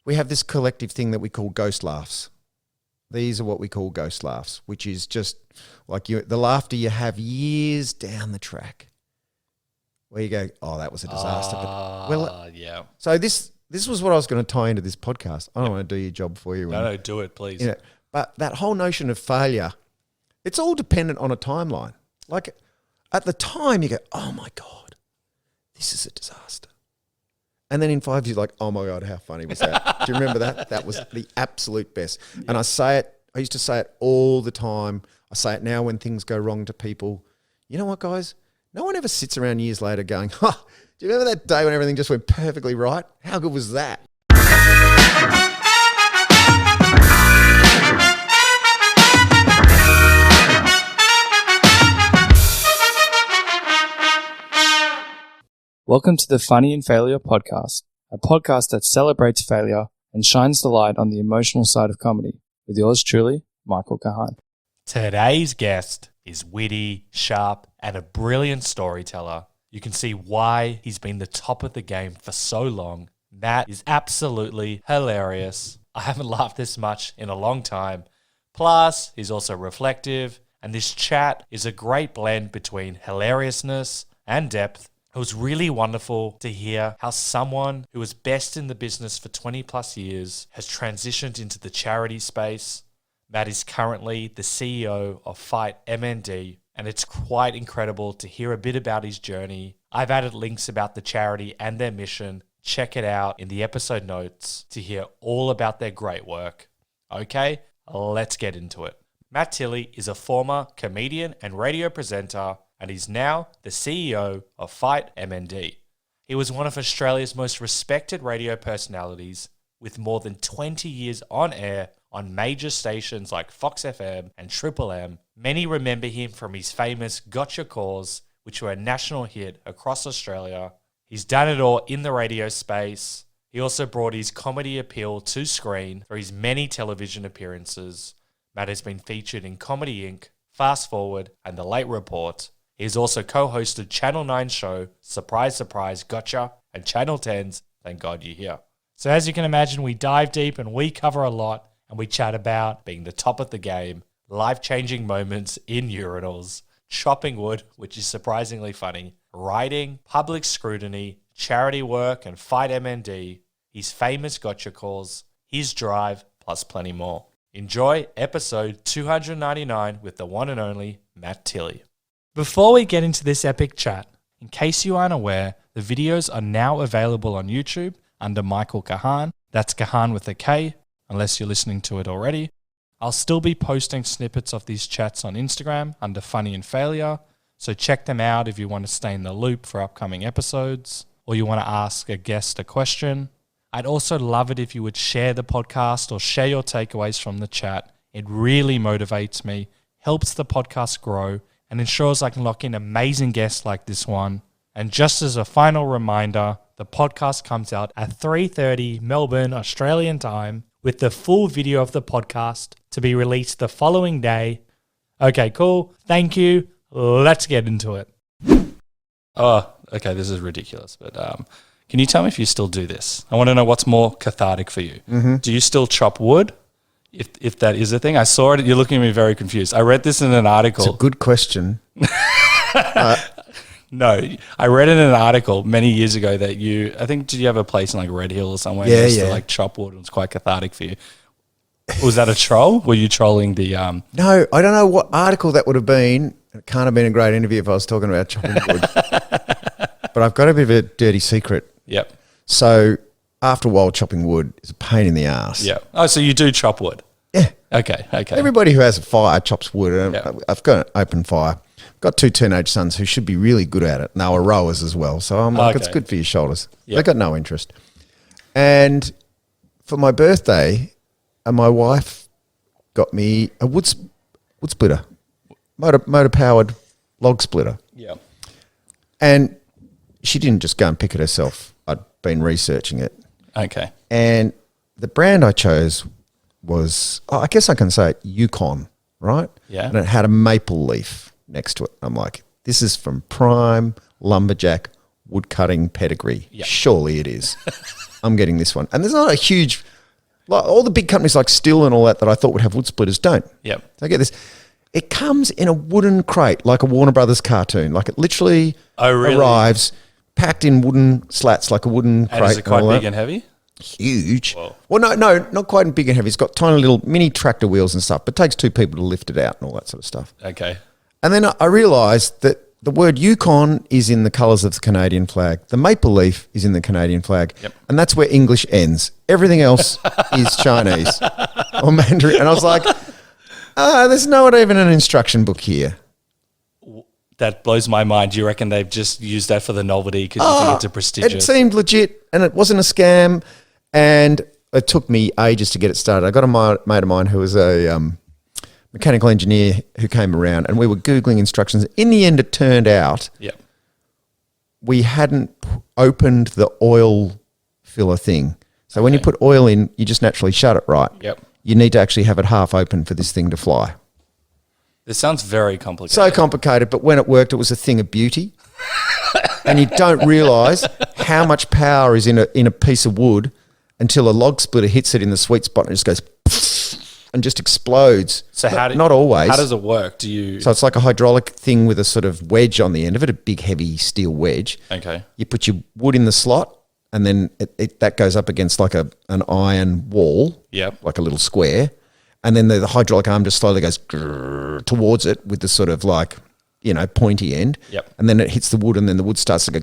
we have this collective thing that we call ghost laughs. These are what we call ghost laughs, which is just like the laughter you have years down the track where you go, oh, that was a disaster. Yeah. So this was what I was going to tie into this podcast. I don't want to do your job for you. No, do it, please. You know, but that whole notion of failure, it's all dependent on a timeline. Like at the time you go, oh my God, this is a disaster. And then in 5 years, like, oh my God, how funny was that? Do you remember that? That was the absolute best. Yeah. And I used to say it all the time. I say it now when things go wrong to people. You know what, guys? No one ever sits around years later going, do you remember that day when everything just went perfectly right? How good was that? Welcome to the Funny in Failure podcast, a podcast that celebrates failure and shines the light on the emotional side of comedy, with yours truly, Michael Kahan. Today's guest is witty, sharp, and a brilliant storyteller. You can see why he's been the top of the game for so long. Matt is absolutely hilarious. I haven't laughed this much in a long time. Plus, he's also reflective, and this chat is a great blend between hilariousness and depth. It was really wonderful to hear how someone who was best in the business for 20 plus years has transitioned into the charity space. Matt is currently the CEO of FightMND, and it's quite incredible to hear a bit about his journey. I've added links about the charity and their mission. Check it out in the episode notes to hear all about their great work. Okay, let's get into it. Matt Tilley is a former comedian and radio presenter, and he's now the CEO of FightMND. He was one of Australia's most respected radio personalities, with more than 20 years on air on major stations like Fox FM and Triple M. Many remember him from his famous Gotcha calls, which were a national hit across Australia. He's done it all in the radio space. He also brought his comedy appeal to screen through his many television appearances. Matt has been featured in Comedy Inc., Fast Forward, and The Late Report. He's also co-hosted Channel 9's show, Surprise, Surprise, Gotcha, and Channel 10's Thank God You're Here. So as you can imagine, we dive deep and we cover a lot, and we chat about being the top of the game, life-changing moments in urinals, chopping wood, which is surprisingly funny, writing, public scrutiny, charity work, and FightMND, his famous Gotcha calls, his drive, plus plenty more. Enjoy episode 299 with the one and only Matt Tilley. Before we get into this epic chat, in case you aren't aware, the videos are now available on YouTube under Michael Kahan. That's Kahan with a K, unless you're listening to it already. I'll still be posting snippets of these chats on Instagram under Funny in Failure, so check them out if you want to stay in the loop for upcoming episodes, or you want to ask a guest a question. I'd also love it if you would share the podcast or share your takeaways from the chat. It really motivates me, helps the podcast grow, and ensures I can lock in amazing guests like this one. And just as a final reminder, the podcast comes out at 3:30 Melbourne, Australian time, with the full video of the podcast to be released the following day. Okay, cool. Thank you. Let's get into it. Oh, okay, this is ridiculous, but can you tell me if you still do this? I want to know what's more cathartic for you. Mm-hmm. Do you still chop wood? If that is a thing. I saw it. You're looking at me very confused. I read this in an article. It's a good question. No, I read in an article many years ago that did you have a place in like Red Hill or somewhere? Yeah, to like chop wood. It was quite cathartic for you. Was that a troll? Were you trolling the? No, I don't know what article that would have been. It can't have been a great interview if I was talking about chopping wood. But I've got a bit of a dirty secret. Yep. So after a while, chopping wood is a pain in the ass. Yeah. Oh, so you do chop wood? Yeah. Okay. Everybody who has a fire chops wood. Yeah. I've got an open fire. I've got two teenage sons who should be really good at it. And they were rowers as well. So I'm like, it's good for your shoulders. Yep. They got no interest. And for my birthday, my wife got me a wood splitter, motor powered log splitter. Yeah. And she didn't just go and pick it herself. I'd been researching it. Okay. And the brand I chose was, I guess I can say Yukon, right? Yeah. And it had a maple leaf next to it. I'm like, this is from prime lumberjack woodcutting pedigree. Yep. Surely it is. I'm getting this one. And there's not a huge Like all the big companies like Still and all that I thought would have wood splitters don't. Yep. So I get this. It comes in a wooden crate, like a Warner Brothers cartoon. Like it literally arrives packed in wooden slats, like a wooden crate. And is it quite big and heavy? Huge. Whoa. Well, no, not quite big and heavy. It's got tiny little mini tractor wheels and stuff, but it takes 2 people to lift it out and all that sort of stuff. Okay. And then I realised that the word Yukon is in the colours of the Canadian flag. The maple leaf is in the Canadian flag. Yep. And that's where English ends. Everything else is Chinese or Mandarin. And I was like, there's not even an instruction book here. That blows my mind. Do you reckon they've just used that for the novelty because you think it's a prestigious? It seemed legit and it wasn't a scam. And it took me ages to get it started. I got a mate of mine who was a mechanical engineer who came around and we were Googling instructions. In the end, it turned out we hadn't opened the oil filler thing. So when you put oil in, you just naturally shut it right. Yep. You need to actually have it half open for this thing to fly. This sounds very complicated. So complicated, but when it worked, it was a thing of beauty. And you don't realise how much power is in a piece of wood until a log splitter hits it in the sweet spot and it just goes and just explodes. So not always. How does it work? So it's like a hydraulic thing with a sort of wedge on the end of it, a big heavy steel wedge. Okay. You put your wood in the slot and then that goes up against like an iron wall, like a little square. And then the hydraulic arm just slowly goes towards it with the sort of like, pointy end. Yep. And then it hits the wood and then the wood starts to go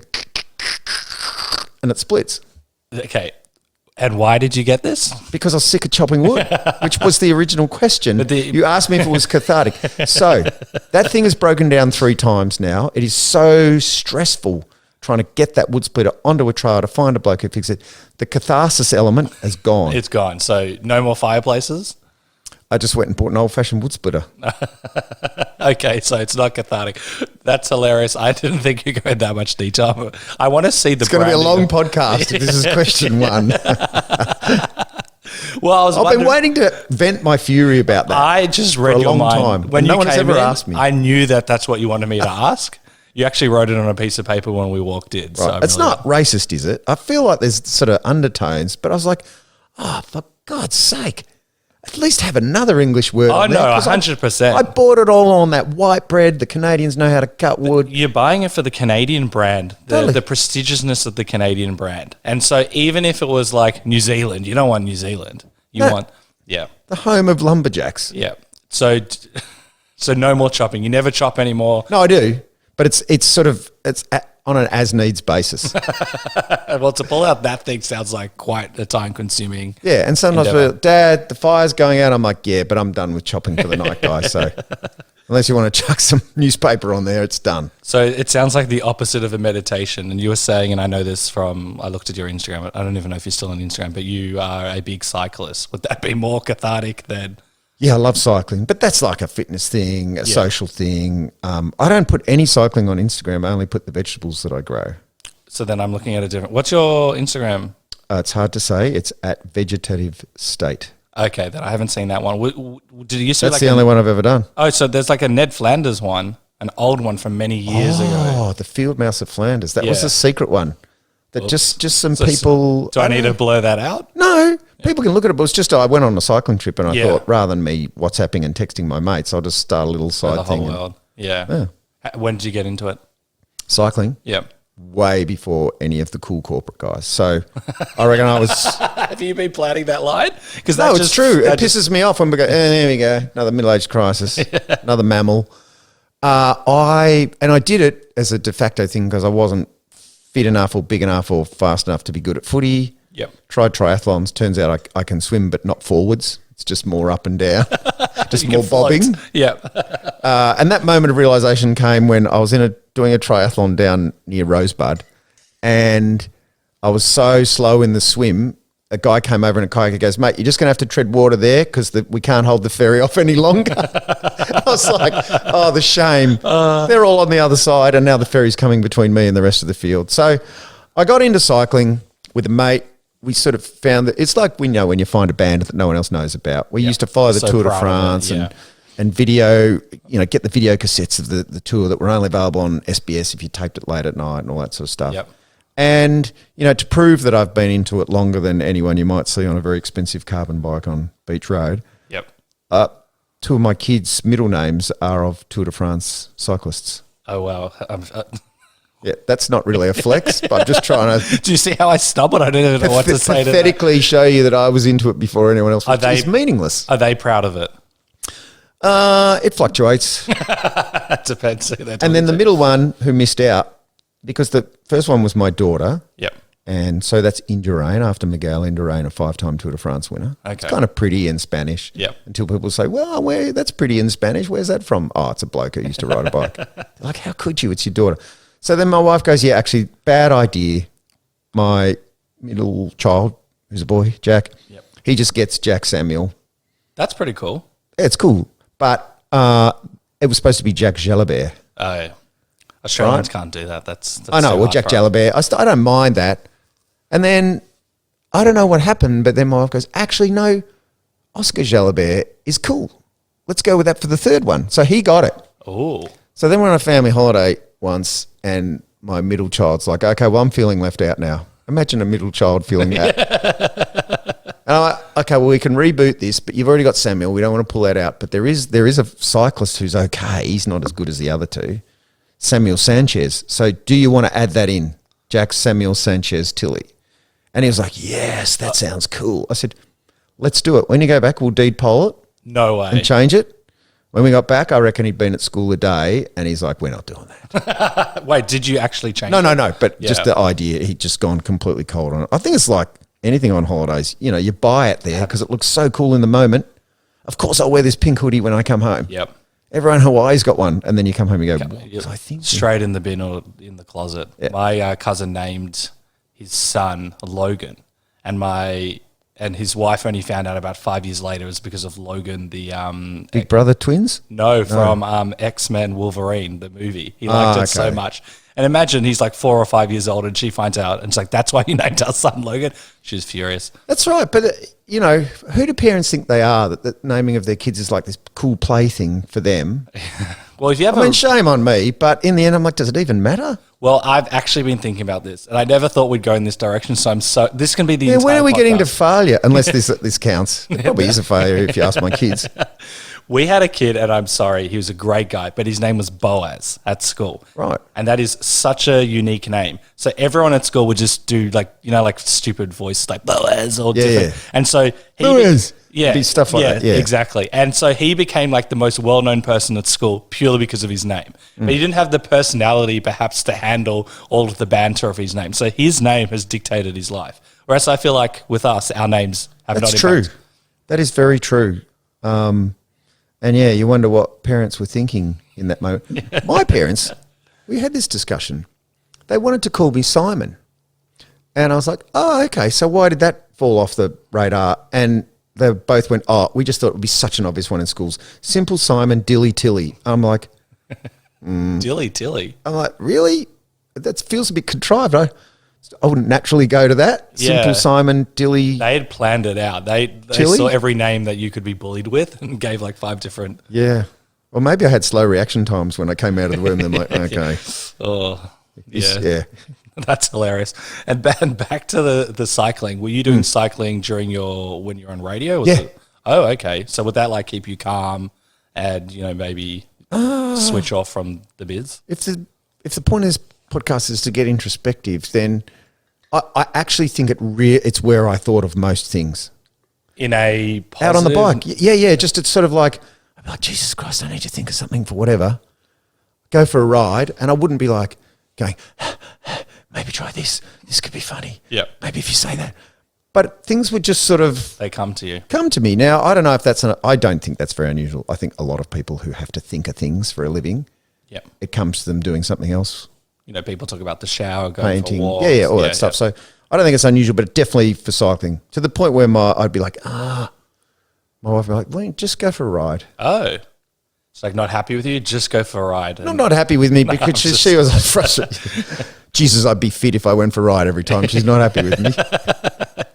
and it splits. Okay. And why did you get this? Because I was sick of chopping wood, which was the original question. You asked me if it was cathartic. So that thing is broken down 3 times now. It is so stressful trying to get that wood splitter onto a trailer to find a bloke who fixes it. The catharsis element has gone. It's gone. So no more fireplaces? I just went and bought an old-fashioned wood splitter. Okay, so it's not cathartic. That's hilarious. I didn't think you go in that much detail. I want to see the. It's going to be a long podcast if this is question 1. Well, I've been waiting to vent my fury about that. I just read your mind. Time. When no you one has came ever in, asked me. I knew that's what you wanted me to ask. You actually wrote it on a piece of paper when we walked in. Right. So it's not racist, is it? I feel like there's sort of undertones, but I was like, for God's sake. At least have another English word. Oh, on there, no, 100%. I bought it all on that white bread. The Canadians know how to cut wood. You're buying it for the Canadian brand, the prestigiousness of the Canadian brand. And so even if it was like New Zealand, you don't want New Zealand. You want, the home of lumberjacks. Yeah. So no more chopping. You never chop anymore. No, I do. But it's on an as-needs basis. Well, to pull out that thing sounds like quite a time-consuming. Yeah, and sometimes Dad, the fire's going out. I'm like, yeah, but I'm done with chopping for the night, guys. So unless you want to chuck some newspaper on there, it's done. So it sounds like the opposite of a meditation. And you were saying, and I know this I looked at your Instagram. I don't even know if you're still on Instagram, but you are a big cyclist. Would that be more cathartic than... Yeah, I love cycling, but that's like a fitness thing, a social thing. I don't put any cycling on Instagram. I only put the vegetables that I grow. So then I'm looking at a different... What's your Instagram? It's hard to say. It's at Vegetative State. Okay, then I haven't seen that one. Did you see That's the only one I've ever done. Oh, so there's like a Ned Flanders one, an old one from many years ago. Oh, the Field Mouse of Flanders. That was a secret one. That just some people... Do I need to blur that out? No. People can look at it, but it's just I went on a cycling trip and I thought rather than me WhatsApping and texting my mates, I'll just start a little side thing. The whole world. Yeah. When did you get into it? Cycling? Yeah. Way before any of the cool corporate guys. So I reckon I was... Have you been planning that line? No, it's true. It pisses me off when we go, there we go, another middle-aged crisis, another mammal. I did it as a de facto thing because I wasn't fit enough or big enough or fast enough to be good at footy. Yep. Tried triathlons. Turns out I can swim, but not forwards. It's just more up and down, just more bobbing. Yeah. And that moment of realization came when I was doing a triathlon down near Rosebud, and I was so slow in the swim. A guy came over in a kayak and goes, mate, you're just going to have to tread water there because we can't hold the ferry off any longer. I was like, oh, the shame. They're all on the other side and now the ferry's coming between me and the rest of the field. So I got into cycling with a mate. We sort of found that it's like when you find a band that no one else knows about. We used to follow the Tour de France and video, get the video cassettes of the tour that were only available on SBS if you taped it late at night and all that sort of stuff. Yep. And, to prove that I've been into it longer than anyone you might see on a very expensive carbon bike on Beach Road, Yep. two of my kids' middle names are of Tour de France cyclists. Oh, wow. Yeah, that's not really a flex, but I'm just trying to Do you see how I stumbled? I didn't know what to say to that. pathetically show you that I was into it before anyone else, which is meaningless. Are they proud of it? It fluctuates. That depends. And then the middle one who missed out, because the first one was my daughter. Yep. And so that's Indurain, after Miguel Indurain, a 5-time Tour de France winner. Okay. It's kind of pretty in Spanish. Yep. Until people say, well, that's pretty in Spanish. Where's that from? Oh, it's a bloke who used to ride a bike. Like, how could you? It's your daughter. So then my wife goes, yeah, actually, bad idea. My middle child, who's a boy, Jack, he just gets Jack Samuel. That's pretty cool. It's cool. But it was supposed to be Jack Jalabert. Oh, Australians can't do that. That's I know. too Well, hard Jack for 'em. Jalabert. I don't mind that. And then I don't know what happened, but then my wife goes, actually, no, Oscar Jalabert is cool. Let's go with that for the third one. So he got it. Oh. So then we're on a family holiday once, and my middle child's like, okay, well, I'm feeling left out now. Imagine a middle child feeling that. And I'm like, okay, well, we can reboot this, but you've already got Samuel. We don't want to pull that out. But there is a cyclist who's okay. He's not as good as the other two. Samuel Sanchez. So do you want to add that in? Jack Samuel Sanchez Tilley. And he was like, yes, that sounds cool. I said, let's do it. When you go back, we'll deed poll it. No way. And change it. When we got back, I reckon he'd been at school a day, and he's like, we're not doing that. Wait, did you actually change No, it? but just the idea, he'd just gone completely cold on it. I think it's like anything on holidays. You buy it there because it looks so cool in the moment. Of course, I'll wear this pink hoodie when I come home. Yep. Everyone in Hawaii's got one, and then you come home and you go, what was I thinking? Straight in the bin or in the closet. Yeah. My cousin named his son Logan, and his wife only found out about 5 years later. It was because of Logan, the Big Brother twins? from X-Men Wolverine, the movie. He liked it so okay. much. And imagine he's like 4 or 5 years old, and she finds out, and it's like, that's why you named our son Logan. She's furious. That's right. But, who do parents think they are, that the naming of their kids is like this cool plaything for them? Well, if you have shame on me, but in the end, I'm like, does it even matter? Well, I've actually been thinking about this, and I never thought we'd go in this direction. So this can be the Yeah, entire when are we getting to podcast. failure? Unless this counts. It probably is a failure if you ask my kids. We had a kid, and I'm sorry, he was a great guy, but his name was Boaz at school. Right. And that is such a unique name. So everyone at school would just do like stupid voice like Boaz or different. yeah. And so he Boaz. yeah, Be stuff like that, yeah. exactly. And so he became like the most well-known person at school purely because of his name. But he didn't have the personality perhaps to handle all of the banter of his name. So his name has dictated his life. Whereas I feel like with us, our names have That's not true. impacted. That is very true. And yeah, you wonder what parents were thinking in that moment. My parents, we had this discussion. They wanted to call me Simon. And I was like, oh, okay, so why did that fall off the radar? And they both went, oh, we just thought it would be such an obvious one in schools. Simple Simon, Dilly Tilley. I'm like, Tilley. I'm like, really? That feels a bit contrived. I wouldn't naturally go to that. Yeah. Simple Simon, Dilly. They had planned it out. They Tilley? saw every name that you could be bullied with and gave like 5 different. Yeah. Well, maybe I had slow reaction times when I came out of the womb. I'm like, okay. Oh, yeah. Yeah. That's hilarious. And back to the cycling. Were you doing cycling when you were on radio? Yeah. Oh, okay. So would that like keep you calm and, maybe switch off from the biz? If the point of this podcast is to get introspective, then I actually think it's where I thought of most things. In a positive... Out on the bike. Yeah. Just it's sort of like, I'd be like, Jesus Christ, I need to think of something for whatever. Go for a ride. And I wouldn't be like going, maybe try this. This could be funny. Yeah. Maybe if you say that. But things would just sort of They come to you. come to me. Now, I don't know if I don't think that's very unusual. I think a lot of people who have to think of things for a living, Yeah. it comes to them doing something else. People talk about the shower, going Painting. for walks. Yeah, all that stuff. So I don't think it's unusual, but definitely for cycling. To the point where I'd be like, my wife would be like, well, just go for a ride. Oh. It's like not happy with you, just go for a ride. Not happy with me because she was frustrated. Jesus, I'd be fit if I went for a ride every time. She's not happy with me.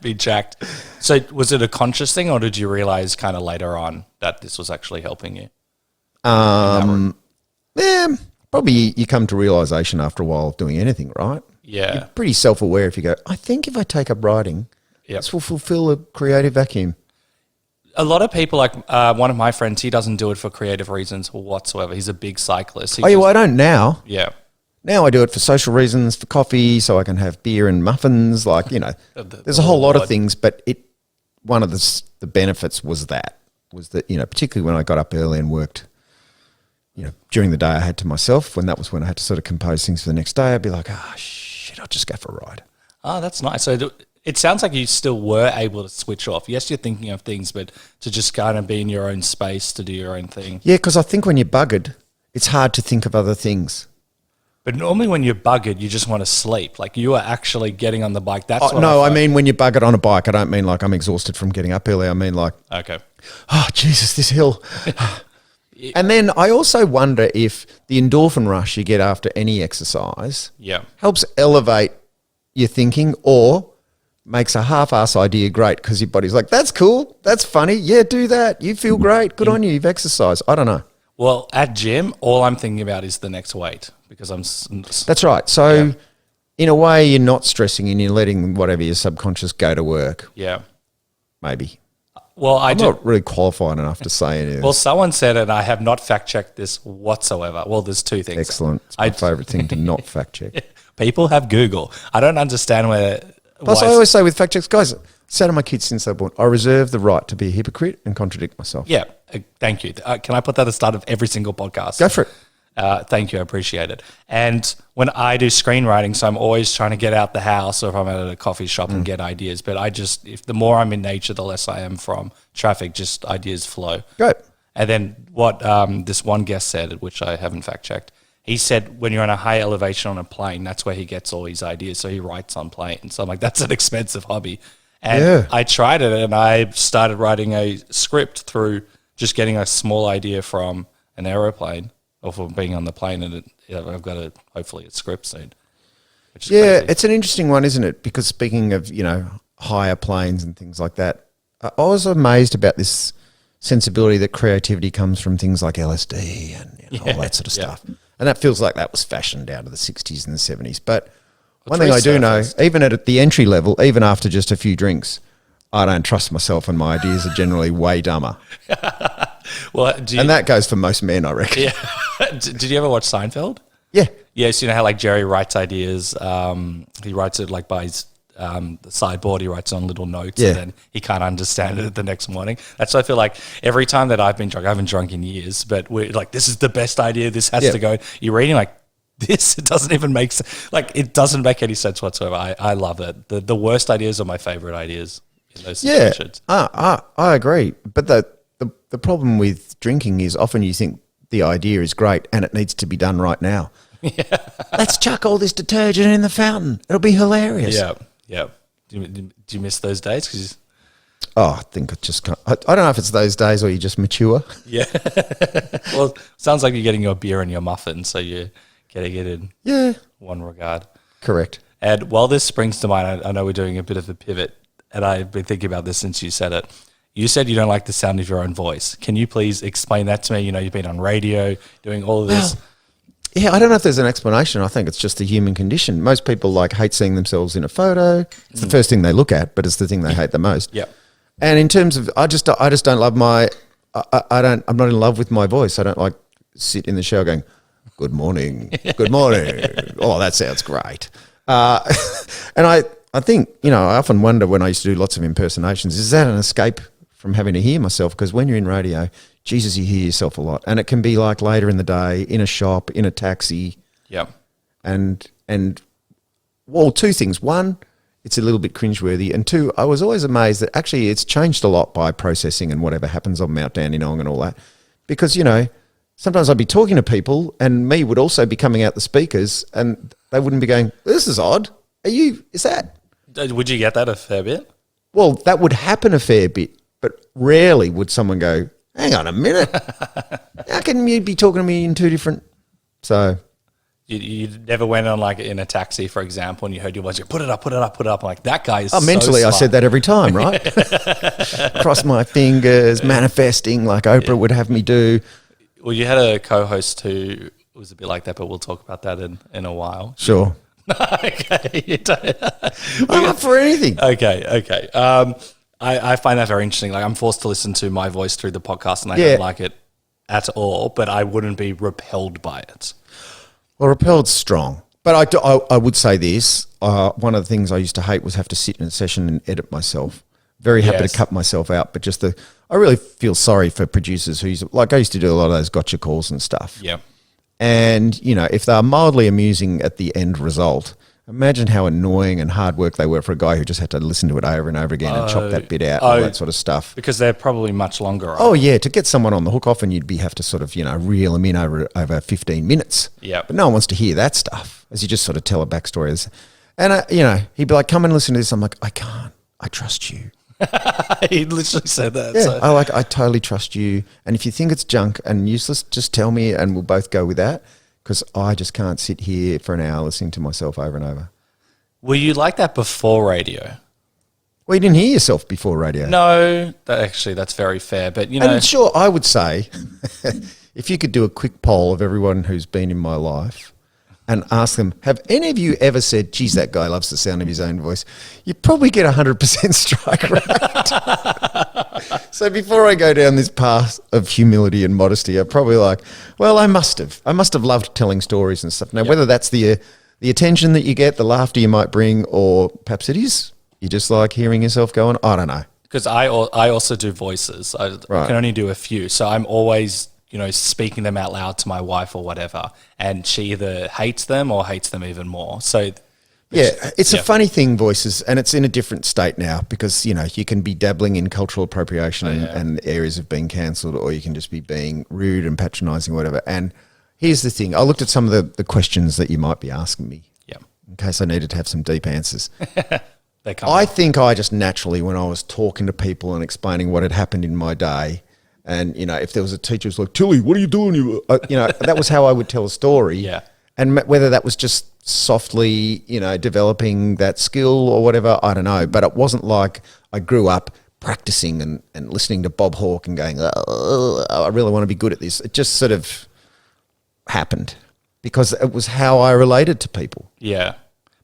Be jacked. So was it a conscious thing, or did you realize kind of later on that this was actually helping you? Yeah, probably you come to realization after a while of doing anything, right? Yeah. You're pretty self-aware if you go, I think if I take up riding, this will fulfill a creative vacuum. A lot of people, like one of my friends, he doesn't do it for creative reasons whatsoever. He's a big cyclist. I don't now. Yeah. Now I do it for social reasons, for coffee, so I can have beer and muffins. Like, there's a whole lot of things, but one of the benefits was that, particularly when I got up early and worked, during the day I had to myself, when I had to sort of compose things for the next day, I'd be like, shit, I'll just go for a ride. Oh, that's nice. So it sounds like you still were able to switch off. Yes, you're thinking of things, but to just kind of be in your own space, to do your own thing. Yeah, because I think when you're buggered, it's hard to think of other things. But normally when you're buggered, you just want to sleep. Like you are actually getting on the bike. That's what I mean when you're buggered on a bike, I don't mean like I'm exhausted from getting up early. I mean like, okay. Oh, Jesus, this hill. And then I also wonder if the endorphin rush you get after any exercise helps elevate your thinking or makes a half-ass idea great because your body's like, that's cool, that's funny, yeah, do that, you feel great, good on you, you've exercised. I don't know. Well, at gym, all I'm thinking about is the next weight because That's right. So in a way, you're not stressing and you're letting whatever your subconscious go to work. Yeah. Maybe. Well, I'm not really qualified enough to say anything. Well, someone said, and I have not fact-checked this whatsoever. Well, there's two things. Excellent. It's my favourite thing to not fact-check. People have Google. I don't understand where... Plus, I always say with fact-checks, guys, I say to my kids since they're born, I reserve the right to be a hypocrite and contradict myself. Yeah, thank you. Can I put that at the start of every single podcast? Go for it. Thank you. I appreciate it. And when I do screenwriting, so I'm always trying to get out the house or if I'm at a coffee shop and get ideas. But if the more I'm in nature, the less I am from traffic, just ideas flow. Great. And then what this one guest said, which I haven't fact checked, he said when you're on a high elevation on a plane, that's where he gets all his ideas. So he writes on planes. So I'm like, that's an expensive hobby. And I tried it and I started writing a script through just getting a small idea from an aeroplane or from being on the plane. And I've got hopefully a script soon. Yeah, it's an interesting one, isn't it? Because speaking of, higher planes and things like that, I was amazed about this sensibility that creativity comes from things like LSD and all that sort of stuff. And that feels like that was fashioned down to the 60s and the 70s. But one thing I do know, even at the entry level, even after just a few drinks, I don't trust myself and my ideas are generally way dumber. And that goes for most men, I reckon. Yeah. Did you ever watch Seinfeld? Yeah. Yeah, so you know how like Jerry writes ideas, he writes it like by his the sideboard, he writes on little notes and then he can't understand it the next morning. That's what I feel like every time that I've been drunk, I haven't drunk in years, but we're like, this is the best idea, this has to go. You're reading like, it doesn't even make sense. Like, it doesn't make any sense whatsoever. I love it. The worst ideas are my favorite ideas in those situations. I agree. But the problem with drinking is often you think the idea is great and it needs to be done right now. Let's chuck all this detergent in the fountain. It'll be hilarious. Yeah. Do you miss those days? I think I just can't. I don't know if it's those days or you just mature. Yeah. Well, sounds like you're getting your beer and your muffin, so you're getting it in one regard. Correct. And while this springs to mind, I know we're doing a bit of a pivot, and I've been thinking about this since you said it. You said you don't like the sound of your own voice. Can you please explain that to me? You've been on radio, doing all of this. Yeah, I don't know if there's an explanation. I think it's just the human condition. Most people hate seeing themselves in a photo. It's the first thing they look at, but it's the thing they hate the most. Yeah. And in terms of, I just don't love I'm not in love with my voice. I don't like sit in the shower going, good morning, good morning. Oh, that sounds great. And I think, I often wonder when I used to do lots of impersonations, is that an escape from having to hear myself? Because when you're in radio, Jesus, you hear yourself a lot. And it can be like later in the day, in a shop, in a taxi. Yeah. And two things. One, it's a little bit cringeworthy. And two, I was always amazed that actually it's changed a lot by processing and whatever happens on Mount Dandenong and all that. Because, sometimes I'd be talking to people and me would also be coming out the speakers and they wouldn't be going, this is odd. Is that? Would you get that a fair bit? Well, that would happen a fair bit, but rarely would someone go, hang on a minute. How can you be talking to me in two different? So you never went on in a taxi, for example, and you heard your voice, put it up. I'm like, that guy is mentally so I said that every time, right? Cross my fingers, manifesting like Oprah would have me do. Well, you had a co-host who was a bit like that, but we'll talk about that in a while. Sure. Okay. You don't- I'm up for anything. okay. I find that very interesting. Like, I'm forced to listen to my voice through the podcast, and I Yeah. don't like it at all, but I wouldn't be repelled by it. Well, repelled's strong. But I would say this. One of the things I used to hate was have to sit in a session and edit myself. Very happy Yes. to cut myself out, but just I really feel sorry for producers who like I used to do a lot of those gotcha calls and stuff. Yeah. And, if they're mildly amusing at the end result, imagine how annoying and hard work they were for a guy who just had to listen to it over and over again and chop that bit out and all that sort of stuff. Because they're probably much longer, right? Oh, yeah, to get someone on the hook, often you'd have to sort of, reel them in over 15 minutes. Yeah. But no one wants to hear that stuff, as you just sort of tell a backstory. And, he'd be like, come and listen to this. I'm like, I can't. I trust you. He literally said that. Yeah, So. I totally trust you. And if you think it's junk and useless, just tell me and we'll both go with that, because I just can't sit here for an hour listening to myself over and over. Were you like that before radio? Well, you didn't hear yourself before radio. No, that's very fair. But, And sure, I would say, if you could do a quick poll of everyone who's been in my life and ask them, have any of you ever said, geez, that guy loves the sound of his own voice? You probably get 100% strike rate. So before I go down this path of humility and modesty, I'm probably like, well, I must have loved telling stories and stuff. Now, whether that's the attention that you get, the laughter you might bring, or perhaps it is, you just like hearing yourself going, I don't know. Because I also do voices. I can only do a few. So I'm always, speaking them out loud to my wife or whatever. And she either hates them or hates them even more. So yeah, it's a funny thing, voices, and it's in a different state now because, you can be dabbling in cultural appropriation and areas of being cancelled, or you can just be being rude and patronising or whatever. And here's the thing. I looked at some of the questions that you might be asking me in case I needed to have some deep answers. I think I just naturally, when I was talking to people and explaining what had happened in my day, and, if there was a teacher who's like, Tilley, what are you doing? That was how I would tell a story. Yeah. And whether that was just softly, developing that skill or whatever, I don't know. But it wasn't like I grew up practicing and listening to Bob Hawke and going, oh, I really want to be good at this. It just sort of happened because it was how I related to people. Yeah.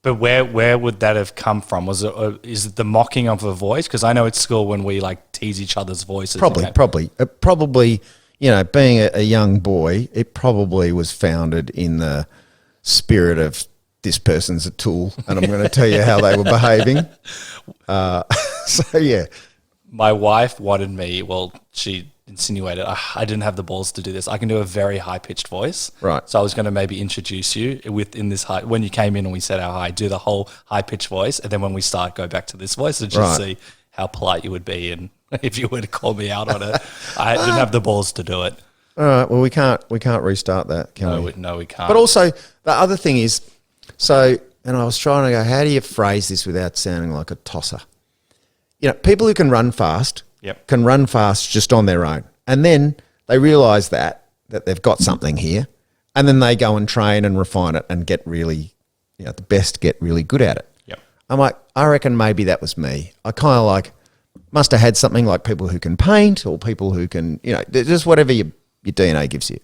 But where would that have come from? Is it the mocking of a voice? Because I know at school when we like tease each other's voices. Probably, being a young boy, it probably was founded in the spirit of this person's a tool, and I'm going to tell you how they were behaving. So yeah, my wife wanted me. Well, she insinuated I didn't have the balls to do this. I can do a very high pitched voice, right? So I was going to maybe introduce you within this high. When you came in and we said our hi, do the whole high pitched voice, and then when we start, go back to this voice and just see how polite you would be, and if you were to call me out on it. I didn't have the balls to do it. All right. Well, we can't restart that, can we? No, we can't. But also the other thing is, and I was trying to go, how do you phrase this without sounding like a tosser? People who can run fast can run fast just on their own. And then they realise that they've got something here. And then they go and train and refine it and get really, the best get really good at it. Yep. I'm like, I reckon maybe that was me. I kind of like must have had something like people who can paint or people who can, just whatever your DNA gives you.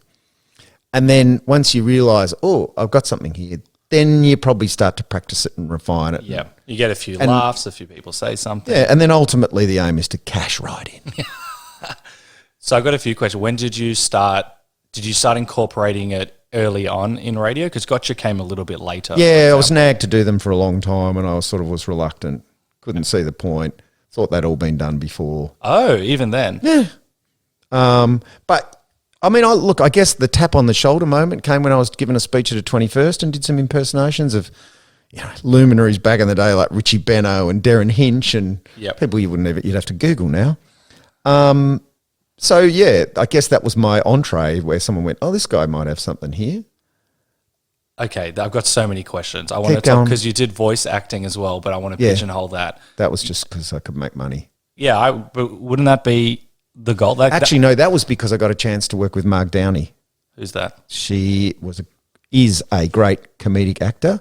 And then once you realise, oh, I've got something here, then you probably start to practice it and refine it. Yeah. You get a few laughs, a few people say something. Yeah, and then ultimately the aim is to cash right in. So I've got a few questions. When did you start? Did you start incorporating it early on in radio? Because Gotcha came a little bit later. Yeah, I was nagged to do them for a long time and I was reluctant. Couldn't see the point. Thought they'd all been done before. Oh, even then? Yeah. But I mean, I guess the tap on the shoulder moment came when I was giving a speech at a 21st and did some impersonations of, luminaries back in the day like Richie Benno and Darren Hinch and people you'd have to Google now. So yeah, I guess that was my entree where someone went, oh, this guy might have something here. Okay, I've got so many questions. I want to talk because you did voice acting as well, but I want to pigeonhole that. That was just because I could make money. Yeah, but wouldn't that be the goal? No, that was because I got a chance to work with Mark Downey. Who's that? She is a great comedic actor.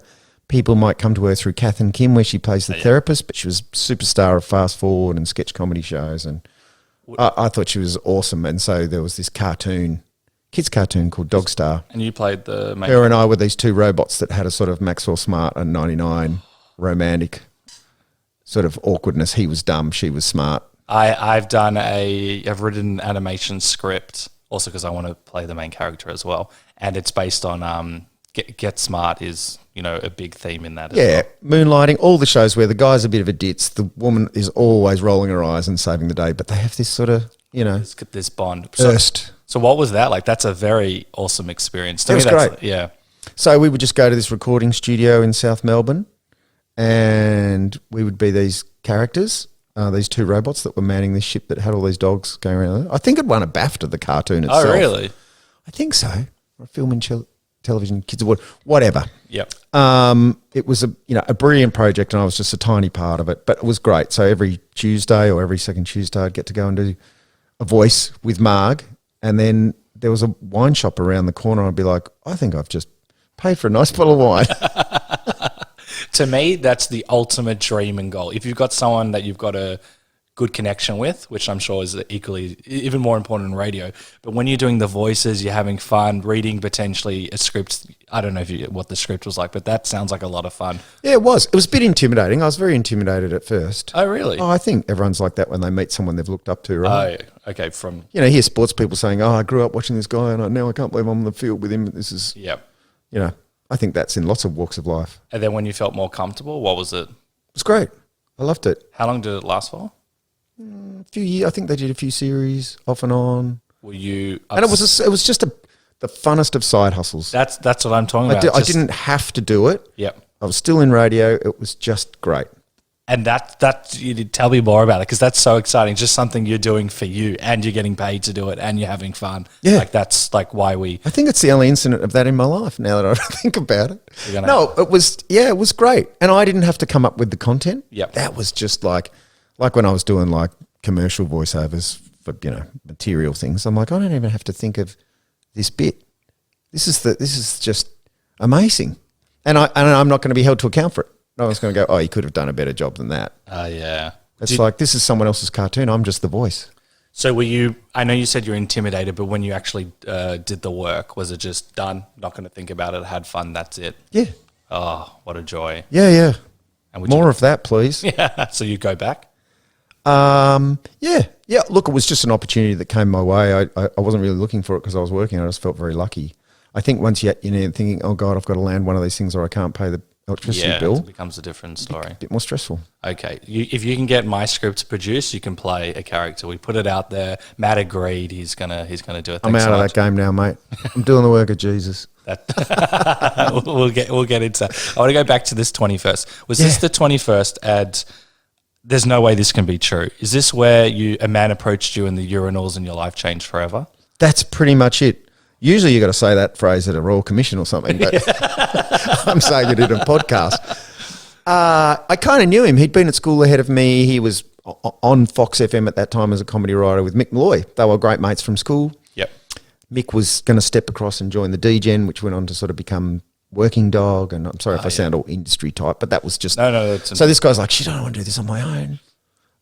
People might come to her through Kath and Kim, where she plays the therapist, but she was a superstar of Fast Forward and sketch comedy shows, and I thought she was awesome. And so there was this cartoon kids cartoon called Dog Star. And you played the main. Her and I were these two robots that had a sort of Maxwell Smart and 99 romantic sort of awkwardness. He was dumb, she was smart. I've written an animation script also because I want to play the main character as well, and it's based on Get Smart is a big theme in that. Yeah, Moonlighting, all the shows where the guy's a bit of a ditz, the woman is always rolling her eyes and saving the day, but they have this sort of this bond. So what was that like? That's a very awesome experience. To it me, was that's great. Yeah. So we would just go to this recording studio in South Melbourne, and we would be these characters. These two robots that were manning this ship that had all these dogs going around. I think it won a BAFTA, the cartoon itself. Oh, really? I think so. Or a film and television kids award, whatever. Yep. It was a brilliant project, and I was just a tiny part of it, but it was great. So every Tuesday or every second Tuesday, I'd get to go and do a voice with Marg, and then there was a wine shop around the corner. I'd be like, I think I've just paid for a nice bottle of wine. To me, that's the ultimate dream and goal. If you've got someone that you've got a good connection with, which I'm sure is even more important in radio, but when you're doing the voices, you're having fun, reading potentially a script. I don't know what the script was like, but that sounds like a lot of fun. Yeah, it was. It was a bit intimidating. I was very intimidated at first. Oh, really? Oh, I think everyone's like that when they meet someone they've looked up to, right? Oh, okay. Hear sports people saying, I grew up watching this guy and now I can't believe I'm on the field with him. This is, I think that's in lots of walks of life. And then when you felt more comfortable, what was it? It was great. I loved it. How long did it last for? A few years. I think they did a few series off and on. Were you? And it was just the funnest of side hustles. That's what I'm talking about. I didn't have to do it. Yep. I was still in radio. It was just great. And that you did tell me more about it, because that's so exciting. Just something you're doing for you, and you're getting paid to do it, and you're having fun. Yeah, that's why we. I think it's the only incident of that in my life. Now that I think about it, it was great, and I didn't have to come up with the content. Yep. That was just like when I was doing like commercial voiceovers for material things. I'm like, I don't even have to think of this bit. This is just amazing, and I'm not going to be held to account for it. No one's going to go, oh, you could have done a better job than that. Yeah. It's like, this is someone else's cartoon. I'm just the voice. So I know you said you're intimidated, but when you actually did the work, was it just done, not going to think about it, had fun, that's it? Yeah. Oh, what a joy. Yeah. And more of that, please. Yeah. So you go back? Yeah. Look, it was just an opportunity that came my way. I wasn't really looking for it because I was working. I just felt very lucky. I think once you're thinking, oh, God, I've got to land one of these things or I can't pay the electricity bill. It becomes a different story. A bit more stressful. Okay. If you can get my script produced, you can play a character. We put it out there. Matt agreed he's gonna do it. Thanks I'm out of that game now, mate. I'm doing the work of Jesus. We'll get into that. I want to go back to this 21st. Was this the 21st ad? There's no way this can be true. Is this where a man approached you in the urinals and your life changed forever? That's pretty much it. Usually you got to say that phrase at a Royal Commission or something, but I'm saying it in a podcast. I kind of knew him. He'd been at school ahead of me. He was on Fox FM at that time as a comedy writer with Mick Malloy. They were great mates from school. Yep. Mick was going to step across and join the D-Gen, which went on to sort of become Working Dog. And I'm sorry if I sound all industry type, but that was just... No. So this guy's like, shit, I don't want to do this on my own.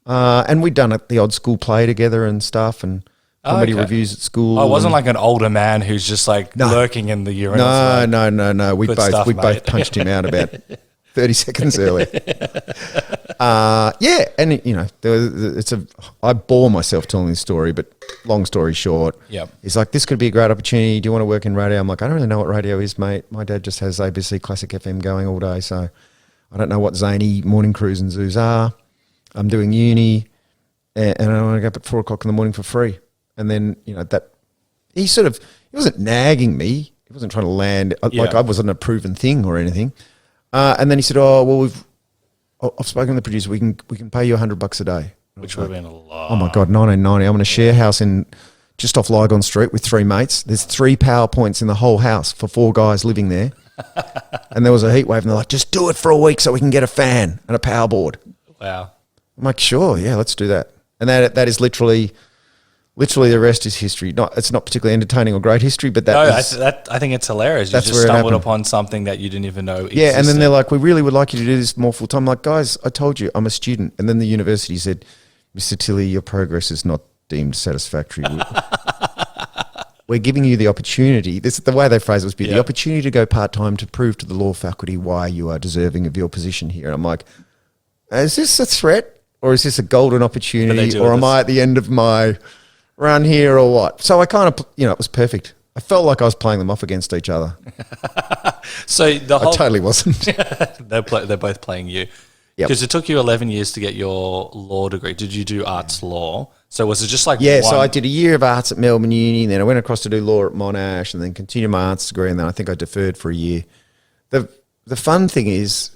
And we'd done the odd school play together and stuff, and... comedy reviews at school. Oh, it wasn't like an older man who's just like lurking in the urinals. No. We both punched him out about 30 seconds early. And I bore myself telling this story, but long story short, he's like, this could be a great opportunity. Do you want to work in radio? I'm like, I don't really know what radio is, mate. My dad just has ABC Classic FM going all day, so I don't know what zany morning crews and zoos are. I'm doing uni, and I want to go up at 4 o'clock in the morning for free. And then, he wasn't nagging me. He wasn't trying to land, like I wasn't a proven thing or anything. And then he said, I've spoken to the producer. We can pay you $100 a day. Which would have been a lot. Oh my God, 1990. I'm in a share house just off Lygon Street with 3 mates. There's 3 power points in the whole house for 4 guys living there. And there was a heat wave and they're like, just do it for a week so we can get a fan and a power board. Wow. I'm like, sure, yeah, let's do that. And that is literally the rest is history. It's not particularly entertaining or great history, but I think it's hilarious. You just stumbled upon something that you didn't even know existed. Yeah, and then they're like, we really would like you to do this more full time. I'm like, guys, I told you, I'm a student. And then the university said, Mr. Tilley, your progress is not deemed satisfactory. we're giving you the opportunity. This the way they phrase it was the Yeah. opportunity to go part-time to prove to the law faculty why you are deserving of your position here. And I'm like, is this a threat or is this a golden opportunity do or it am I at the end of my run here or what? So I kind of, it was perfect. I felt like I was playing them off against each other. So the I whole totally wasn't. they're both playing you. Yep. Because it took you 11 years to get your law degree. Did you do arts law? So was it just like Yeah, one? so I did a year of arts at Melbourne Uni, and then I went across to do law at Monash, and then continued my arts degree, and then I think I deferred for a year. The fun thing is,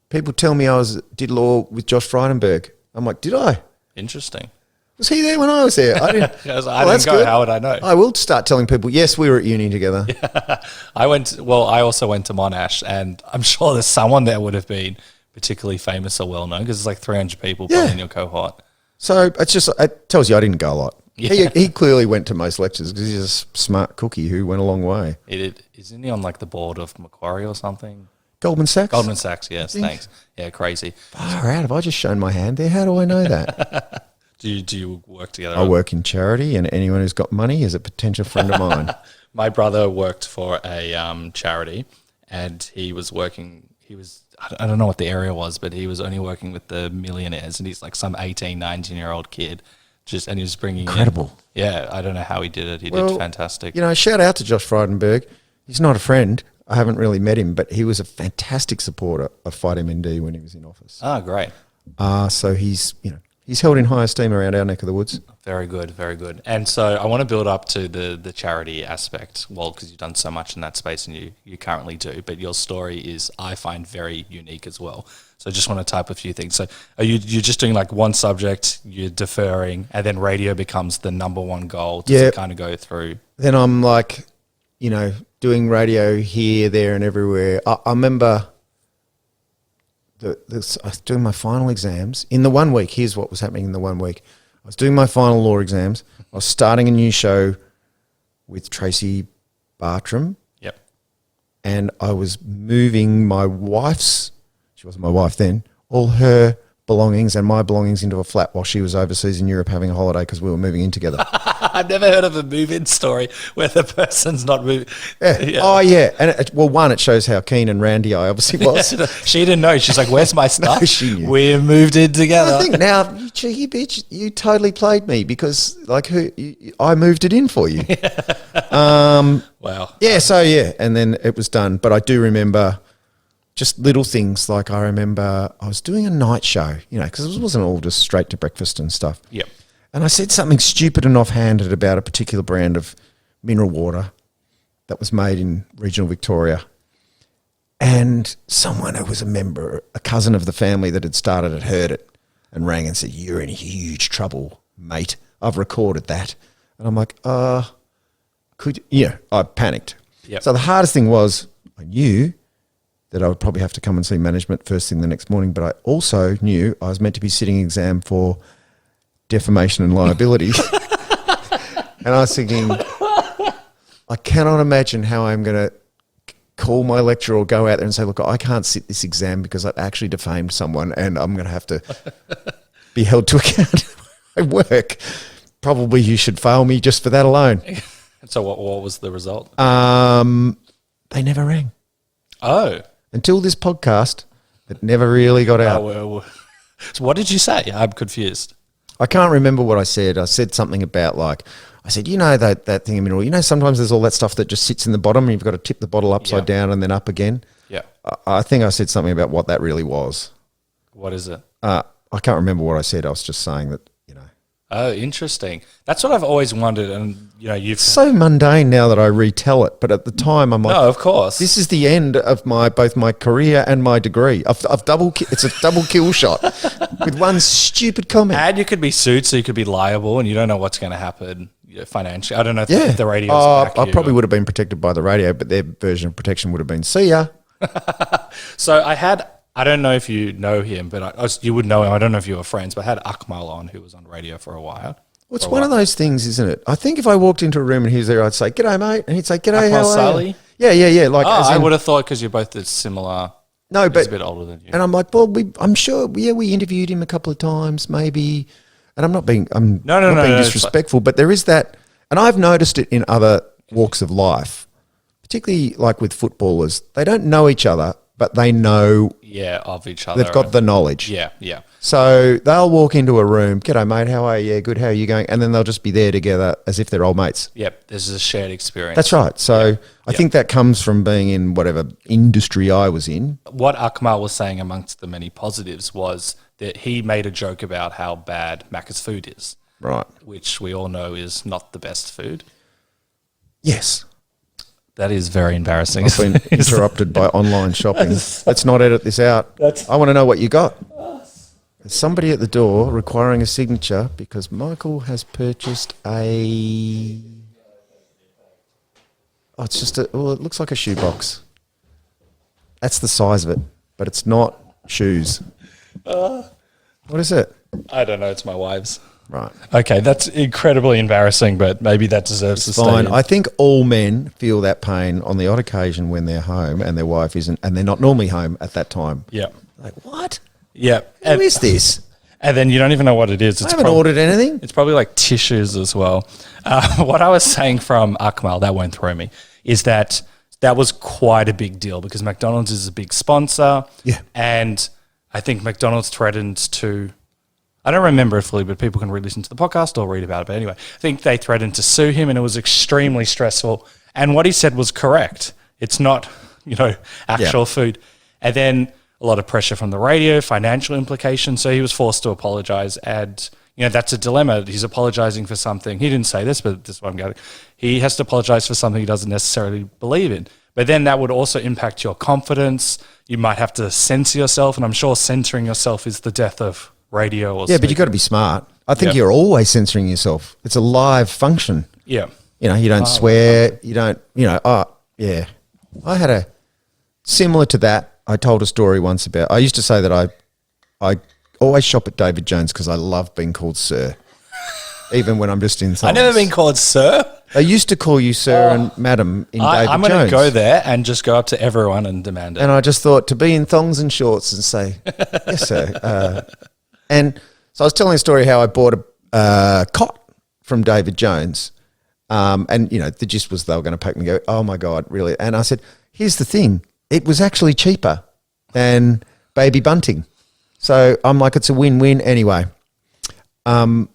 people tell me I did law with Josh Frydenberg. I'm like, did I? Interesting. Was he there when I was there? I didn't. I didn't go. Good. How would I know? I will start telling people, yes, we were at uni together. I also went to Monash, and I'm sure there's someone that would have been particularly famous or well known because there's like 300 people probably in your cohort. So it tells you I didn't go a lot. Yeah. He clearly went to most lectures because he's a smart cookie who went a long way. Isn't he on like the board of Macquarie or something? Goldman Sachs? Goldman Sachs, yes, thanks. Yeah, crazy. Far out. Have I just shown my hand there? How do I know that? Do you work together? I work in charity, and anyone who's got money is a potential friend of mine. My brother worked for a charity, and he was working. I don't know what the area was, but he was only working with the millionaires, and he's like some 18, 19-year-old kid, and he was bringing Incredible. Yeah, I don't know how he did it. He did fantastic. Shout out to Josh Frydenberg. He's not a friend. I haven't really met him, but he was a fantastic supporter of FightMND when he was in office. Oh, great. So he's held in high esteem around our neck of the woods. Very good, very good. And so I want to build up to the charity aspect, because you've done so much in that space and you currently do, but your story is, I find, very unique as well. So I just want to type a few things. So you're just doing like one subject, you're deferring, and then radio becomes the number one goal to kind of go through? Then I'm like, doing radio here, there and everywhere. I remember I was doing my final exams in the 1 week. Here's what was happening in the 1 week. I was doing my final law exams. I was starting a new show with Tracy Bartram. Yep. And I was moving my wife's, she wasn't my wife then, all her belongings and my belongings into a flat while she was overseas in Europe having a holiday because we were moving in together. I've never heard of a move-in story where the person's not moving. Yeah. Oh, yeah. And it shows how keen and randy I obviously was. She didn't know. She's like, where's my stuff? No, she knew. We moved in together. I think now, you cheeky bitch, you totally played me because I moved it in for you. Wow. Yeah, and then it was done. But I do remember just little things, like I remember I was doing a night show, because it wasn't all just straight to breakfast and stuff. Yep. And I said something stupid and offhanded about a particular brand of mineral water that was made in regional Victoria. And someone who was a cousin of the family that had started it, heard it and rang and said, "You're in huge trouble, mate. I've recorded that." And I'm like, I panicked. Yep. So the hardest thing was, I knew that I would probably have to come and see management first thing the next morning, but I also knew I was meant to be sitting exam for defamation and liability. And I was thinking, I cannot imagine how I'm going to call my lecturer or go out there and say, "Look, I can't sit this exam because I've actually defamed someone and I'm going to have to be held to account at my work. Probably you should fail me just for that alone." So what was the result? They never rang. Oh. Until this podcast, it never really got out. So what did you say? I'm confused. I can't remember what I said. I said something about I said, that thing in mineral, sometimes there's all that stuff that just sits in the bottom and you've got to tip the bottle upside down and then up again. Yeah. I think I said something about what that really was. What is it? I can't remember what I said. I was just saying that, Oh, interesting. That's what I've always wondered. And, It's so mundane now that I retell it. But at the time, I'm like, no, of course. This is the end of both my career and my degree. It's a double kill shot with one stupid comment. And you could be sued, so you could be liable, and you don't know what's going to happen financially. I don't know if the radio's back I probably would have been protected by the radio, but their version of protection would have been, "See ya." So I don't know if you know him, but you would know him. I don't know if you were friends, but I had Akmal on, who was on radio for a while. Well, it's one of those things, isn't it? I think if I walked into a room and he was there, I'd say, "G'day, mate," and he'd say, "G'day, Akmal how are Sali? you?" Yeah. I would have thought because you're both similar. No, he's but a bit older than you. And I'm like, well, I'm sure. Yeah, we interviewed him a couple of times, maybe. And I'm not being disrespectful, but there is that, and I've noticed it in other walks of life, particularly like with footballers, they don't know each other, but they know of each other. they've got the knowledge. Yeah. So they'll walk into a room, g'day mate, how are you? Yeah, good, how are you going? And then they'll just be there together as if they're old mates. Yep, this is a shared experience. That's right. So I think that comes from being in whatever industry I was in. What Akmal was saying amongst the many positives was that he made a joke about how bad Macca's food is. Right. Which we all know is not the best food. Yes. That is very embarrassing. I've been interrupted by online shopping. Let's not edit this out. I want to know what you got. There's somebody at the door requiring a signature because Michael has purchased a... Oh, it's just it looks like a shoebox. That's the size of it, but it's not shoes. What is it? I don't know. It's my wife's. Right. Okay, that's incredibly embarrassing, but maybe that deserves to Fine. stay. I think all men feel that pain on the odd occasion when they're home and their wife isn't, and they're not normally home at that time. Yeah. Like, what? Yeah. Who is this? And then you don't even know what it is. I haven't ordered anything. It's probably like tissues as well. What I was saying from Akmal, that won't throw me, is that was quite a big deal because McDonald's is a big sponsor. Yeah. And I think McDonald's threatened to, I don't remember it fully, but people can re-listen to the podcast or read about it. But anyway, I think they threatened to sue him and it was extremely stressful. And what he said was correct. It's not, actual food. And then a lot of pressure from the radio, financial implications. So he was forced to apologize. And, that's a dilemma. He's apologizing for something. He didn't say this, but this is what I'm getting. He has to apologize for something he doesn't necessarily believe in. But then that would also impact your confidence. You might have to censor yourself. And I'm sure censoring yourself is the death of radio or but you've got to be smart. I think you're always censoring yourself. It's a live function. Yeah. You don't swear. You don't, I had a, similar to that, I told a story once about, I used to say that I always shop at David Jones because I love being called sir, even when I'm just in I've never been called sir. They used to call you sir and madam in David Jones. I'm going to go there and just go up to everyone and demand it. And I just thought to be in thongs and shorts and say, yes, sir. And so I was telling a story how I bought a cot from David Jones. And, the gist was they were going to poke me and go, oh, my God, really? And I said, here's the thing. It was actually cheaper than baby bunting. So I'm like, it's a win-win anyway. I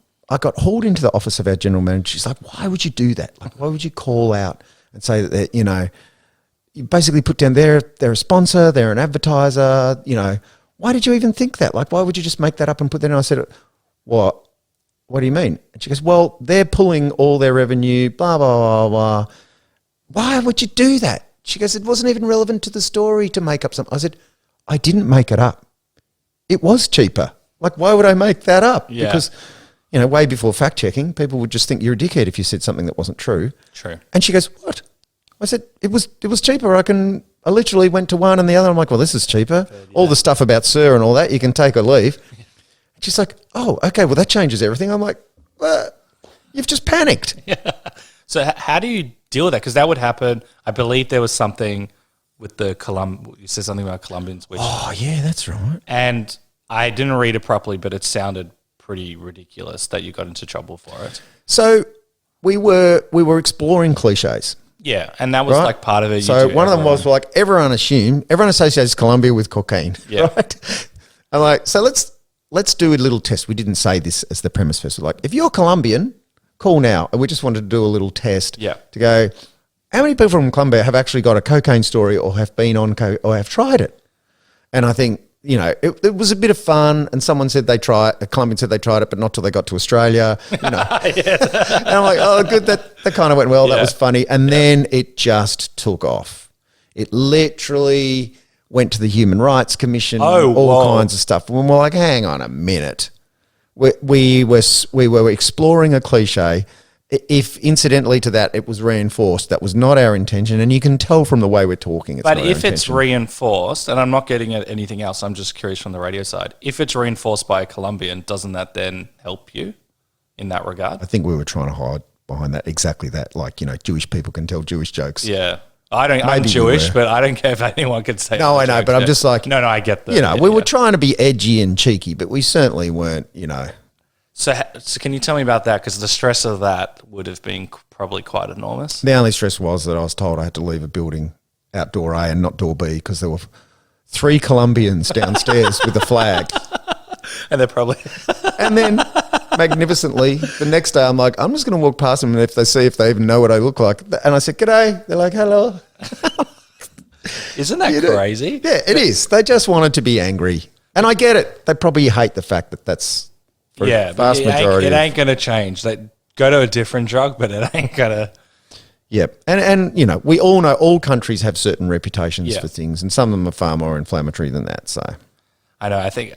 got hauled into the office of our general manager. She's like, why would you do that? Like, why would you call out and say that, you basically put down they're a sponsor, they're an advertiser, why did you even think that? Like, why would you just make that up and put that in? I said, what? What do you mean? And she goes, well, they're pulling all their revenue, blah, blah, blah, blah. Why would you do that? She goes, it wasn't even relevant to the story to make up something. I said, I didn't make it up. It was cheaper. Like, why would I make that up? Yeah. Because, way before fact checking, people would just think you're a dickhead if you said something that wasn't true. True. And she goes, what? I said, it was cheaper. I literally went to one and the other. I'm like, well, this is cheaper. Yeah. All the stuff about sir and all that, you can take or leave. And she's like, oh, okay, well, that changes everything. I'm like, well, you've just panicked. Yeah. So how do you deal with that? Because that would happen. I believe there was something with the you said something about Colombians. Oh, yeah, that's right. And I didn't read it properly, but it sounded pretty ridiculous that you got into trouble for it. So we were exploring cliches. Yeah, and that was like part of it. So one of them was like everyone associates Colombia with cocaine. Yeah. Right? I'm like, so let's do a little test. We didn't say this as the premise first. We're like, if you're Colombian, call now. And we just wanted to do a little test. Yeah. To go, how many people from Colombia have actually got a cocaine story or have been on or have tried it? And I think, it was a bit of fun. And someone said a Colombian said they tried it, but not till they got to Australia. And I'm like, oh, good. That kind of went well. Yeah. That was funny. And then it just took off. It literally went to the Human Rights Commission, all kinds of stuff. And we're like, hang on a minute. We were exploring a cliche. If incidentally to that, it was reinforced. That was not our intention. And you can tell from the way we're talking. But if it's reinforced, and I'm not getting at anything else, I'm just curious from the radio side. If it's reinforced by a Colombian, doesn't that then help you in that regard? I think we were trying to hide behind that, exactly that. Like, Jewish people can tell Jewish jokes. Yeah. I'm Jewish, but I don't care if anyone could say no, I know, jokes. but I'm just like... No, I get that. we were trying to be edgy and cheeky, but we certainly weren't, So can you tell me about that? Because the stress of that would have been probably quite enormous. The only stress was that I was told I had to leave a building out door A and not door B because there were 3 Colombians downstairs with a flag. And they're probably... And then, magnificently, the next day I'm like, I'm just going to walk past them and if they even know what I look like. And I said, g'day. They're like, hello. Isn't that crazy? Yeah, it is. They just wanted to be angry. And I get it. They probably hate the fact that that's for a vast majority. It ain't going to change. They go to a different drug, but it ain't going to... Yep. And, you know, we all know all countries have certain reputations for things and some of them are far more inflammatory than that, so... I know. I think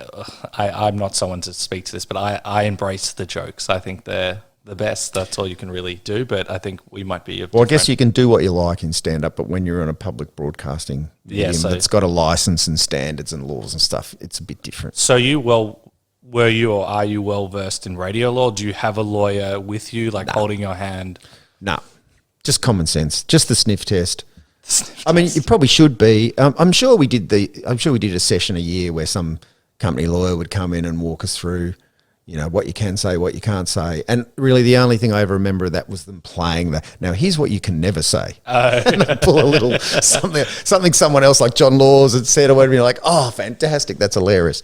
I'm not someone to speak to this, but I embrace the jokes. I think they're the best. That's all you can really do. But I think we might be. Well, I guess you can do what you like in stand-up, but when you're on a public broadcasting medium that's got a license and standards and laws and stuff, it's a bit different. So were you or are you well versed in radio law? Do you have a lawyer with you, holding your hand? No, just common sense, just the sniff test. I mean, you probably should be. I'm sure we did a session a year where some company lawyer would come in and walk us through, you know, what you can say, what you can't say. And really the only thing I ever remember of that was them playing that. Now, here's what you can never say. And they pull a little something someone else like John Laws had said or whatever. You're like, oh, fantastic. That's hilarious.